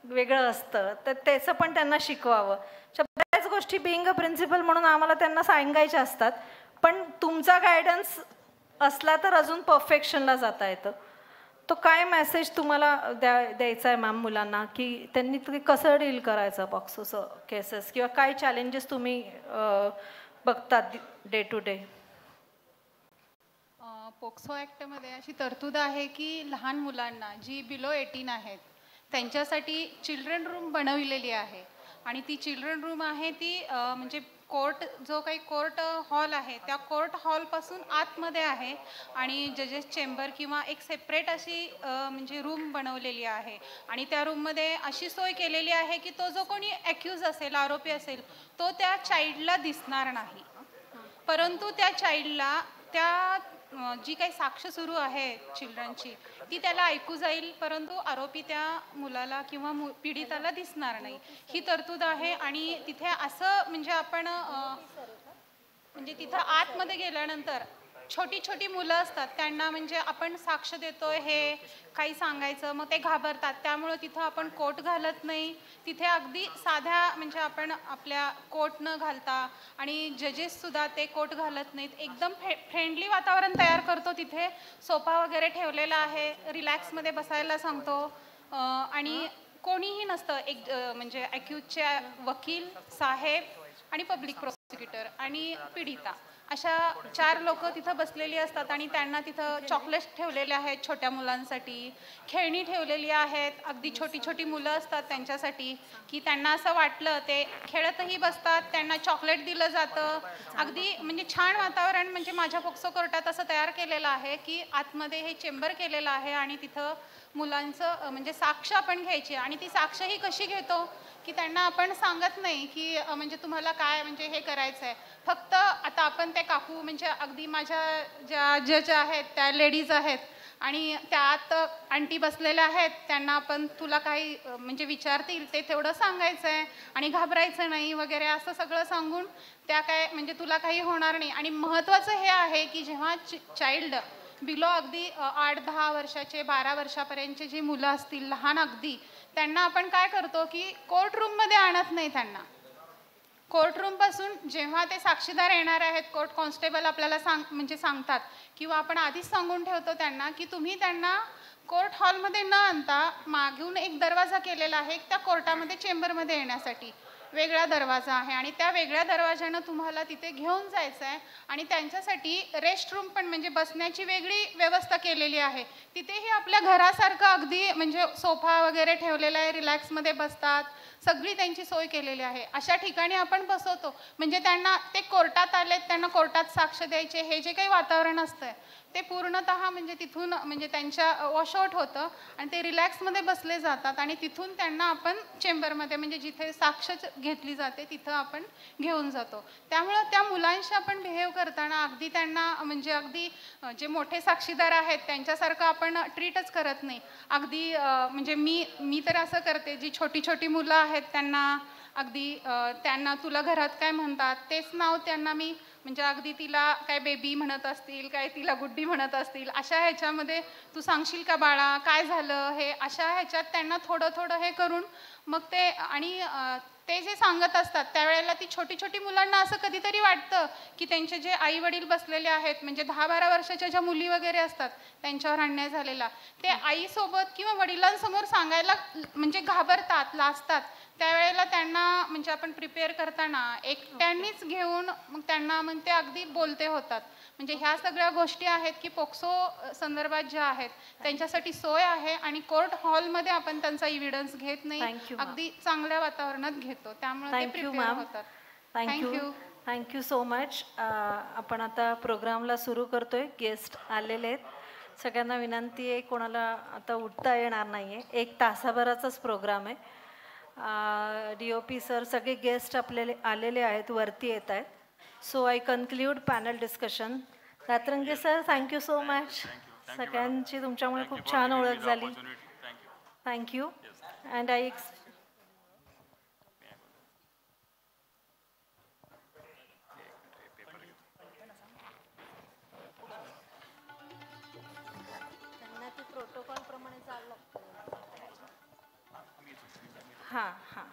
वेगळं असतं, तर त्याचं पण त्यांना शिकवावं. बऱ्याच गोष्टी बिईंग अ प्रिन्सिपल म्हणून आम्हाला त्यांना सांगायच्या असतात, पण तुमचा गायडन्स असला तर अजून परफेक्शनला जाता येतं. तो काय मेसेज तुम्हाला द्यायचा आहे मॅम मुलांना, की त्यांनी कसं डील करायचं पॉक्सोचं केसेस, किंवा काय चॅलेंजेस तुम्ही बघतात डे टू डे? पोक्सो ॲक्टमध्ये अशी तरतूद आहे की लहान मुलांना जी बिलो 18 आहेत त्यांच्यासाठी चिल्ड्रन रूम बनविलेली आहे. आणि ती चिल्ड्रन रूम आहे ती म्हणजे कोर्ट, जो काही कोर्ट हॉल आहे त्या कोर्ट हॉलपासून आतमध्ये आहे. आणि जजेस चेंबर किंवा एक सेपरेट अशी म्हणजे रूम बनवलेली आहे. आणि त्या रूममध्ये अशी सोय केलेली आहे की तो जो कोणी ॲक्यूज असेल, आरोपी असेल, तो त्या चाइल्डला दिसणार नाही. परंतु त्या चाइल्डला त्या जी काही साक्ष सुरू आहे चिल्ड्रनची ती त्याला ऐकू जाईल, परंतु आरोपी त्या मुलाला किंवा पीडिताला दिसणार नाही. ही तरतूद आहे. आणि तिथे असं म्हणजे आपण म्हणजे तिथं आतमध्ये गेल्यानंतर छोटी छोटी मुलं असतात, त्यांना म्हणजे आपण साक्ष देतोय हे काही सांगायचं, मग ते घाबरतात. त्यामुळं तिथं आपण कोट घालत नाही. तिथे अगदी साध्या म्हणजे आपण आपल्या कोट न घालता, आणि जजेससुद्धा ते कोट घालत नाहीत. एकदम फ्रेंडली वातावरण तयार करतो. तिथे सोफा वगैरे ठेवलेला आहे, रिलॅक्समध्ये बसायला सांगतो. आणि कोणीही नसतं, एक म्हणजे ॲक्यूजचे वकील, साहेब आणि पब्लिक प्रॉसिक्युटर आणि पीडिता अशा 4 लोक तिथं बसलेली असतात. आणि त्यांना तिथं चॉकलेट्स ठेवलेले आहेत छोट्या मुलांसाठी, खेळणी ठेवलेली आहेत. अगदी छोटी छोटी मुलं असतात त्यांच्यासाठी, की त्यांना असं वाटलं ते खेळतही बसतात, त्यांना चॉकलेट दिलं जातं. अगदी म्हणजे छान वातावरण म्हणजे माझ्या पोक्सो कोर्टात असं तयार केलेलं आहे की आतमध्ये हे चेंबर केलेलं आहे. आणि तिथं मुलांचं म्हणजे साक्ष आपण घ्यायची. आणि ती साक्ष ही कशी घेतो की त्यांना आपण सांगत नाही की म्हणजे तुम्हाला काय म्हणजे हे करायचं आहे. फक्त आता आपण ते काकू म्हणजे अगदी माझ्या ज्या जज आहेत त्या लेडीज आहेत आणि त्यात आंटी बसलेल्या आहेत, त्यांना आपण तुला काही म्हणजे विचारतील ते तेवढं सांगायचं आहे आणि घाबरायचं नाही वगैरे असं सगळं सांगून त्या काय म्हणजे तुला काही होणार नाही. आणि महत्त्वाचं हे आहे की जेव्हा चाइल्ड बिलो अगदी 8-10 वर्षाचे 12 वर्षापर्यंतचे जी मुलं असतील लहान अगदी, त्यांना आपण काय करतो की कोर्ट रूममध्ये आणत नाही. त्यांना कोर्ट रूमपासून जेव्हा ते साक्षीदार येणार आहेत, कोर्ट कॉन्स्टेबल आपल्याला म्हणजे सांगतात किंवा आपण आधीच सांगून ठेवतो त्यांना की तुम्ही त्यांना कोर्ट हॉलमध्ये न आणता मागून एक दरवाजा केलेला आहे त्या कोर्टामध्ये चेंबरमध्ये येण्यासाठी. वेगळा दरवाजा आहे आणि त्या वेगळ्या दरवाजानं तुम्हाला तिथे घेऊन जायचं आहे. आणि त्यांच्यासाठी रेस्ट रूम पण म्हणजे बसण्याची वेगळी व्यवस्था केलेली आहे. तिथेही आपल्या घरासारखं अगदी म्हणजे सोफा वगैरे ठेवलेला आहे, रिलॅक्समध्ये बसतात, सगळी त्यांची सोय केलेली आहे. अशा ठिकाणी आपण बसवतो म्हणजे त्यांना ते कोर्टात आलेत, त्यांना कोर्टात साक्ष द्यायचे, हे जे काही वातावरण असतं ते पूर्णतः म्हणजे तिथून म्हणजे त्यांच्या वॉशआउट होतं आणि ते रिलॅक्समध्ये बसले जातात. आणि तिथून त्यांना आपण चेंबरमध्ये म्हणजे जिथे साक्ष घेतली जाते तिथं आपण घेऊन जातो. त्यामुळं त्या मुलांशी आपण बिहेव करताना अगदी त्यांना म्हणजे अगदी जे मोठे साक्षीदार आहेत त्यांच्यासारखं आपण ट्रीटच करत नाही. अगदी म्हणजे मी तर असं करते, जी छोटी छोटी मुलं आहेत त्यांना अगदी त्यांना तुला घरात काय म्हणतात तेच नाव त्यांना मी म्हणजे अगदी तिला काय बेबी म्हणत असतील, काय तिला गुड्डी म्हणत असतील, अशा ह्याच्यामध्ये तू सांगशील का बाळा काय झालं हे, अशा ह्याच्यात त्यांना थोडं थोडं हे करून मग ते आणि ते जे सांगत असतात त्यावेळेला ती छोटी छोटी मुलांना असं कधीतरी वाटतं की त्यांचे जे आई वडील बसलेले आहेत म्हणजे 10-12 वर्षाच्या ज्या मुली वगैरे असतात त्यांच्यावर अन्याय झालेला, ते आईसोबत किंवा वडिलांसमोर सांगायला म्हणजे घाबरतात, लाजतात. त्यावेळेला त्यांना म्हणजे आपण प्रिपेअर करताना एकट्यांनीच घेऊन मग त्यांना मग ते अगदी बोलते होतात. म्हणजे ह्या सगळ्या गोष्टी आहेत की पोक्सो संदर्भात ज्या आहेत त्यांच्यासाठी सोय आहे. आणि कोर्ट हॉलमध्ये आपण त्यांचा एव्हिडन्स घेत नाही, अगदी चांगल्या वातावरणात घेतो. त्यामुळे ते प्रिपेअर होतात. Thank you so much. आपण आता प्रोग्रामला सुरू करतोय. गेस्ट आलेले आहेत. सगळ्यांना विनंती आहे, कोणाला आता उठता येणार नाही आहे. 1 तासाभराचाच प्रोग्राम आहे. DOP सर सगळे गेस्ट आपले आलेले आहेत, वरती येत आहेत. So I conclude panel discussion. रात्रंगे सर थँक्यू सो मच. सगळ्यांची तुमच्यामुळे खूप छान ओळख झाली. थँक्यू. अँड आय प्रोटोकॉल प्रमाणे चाललं. हां हां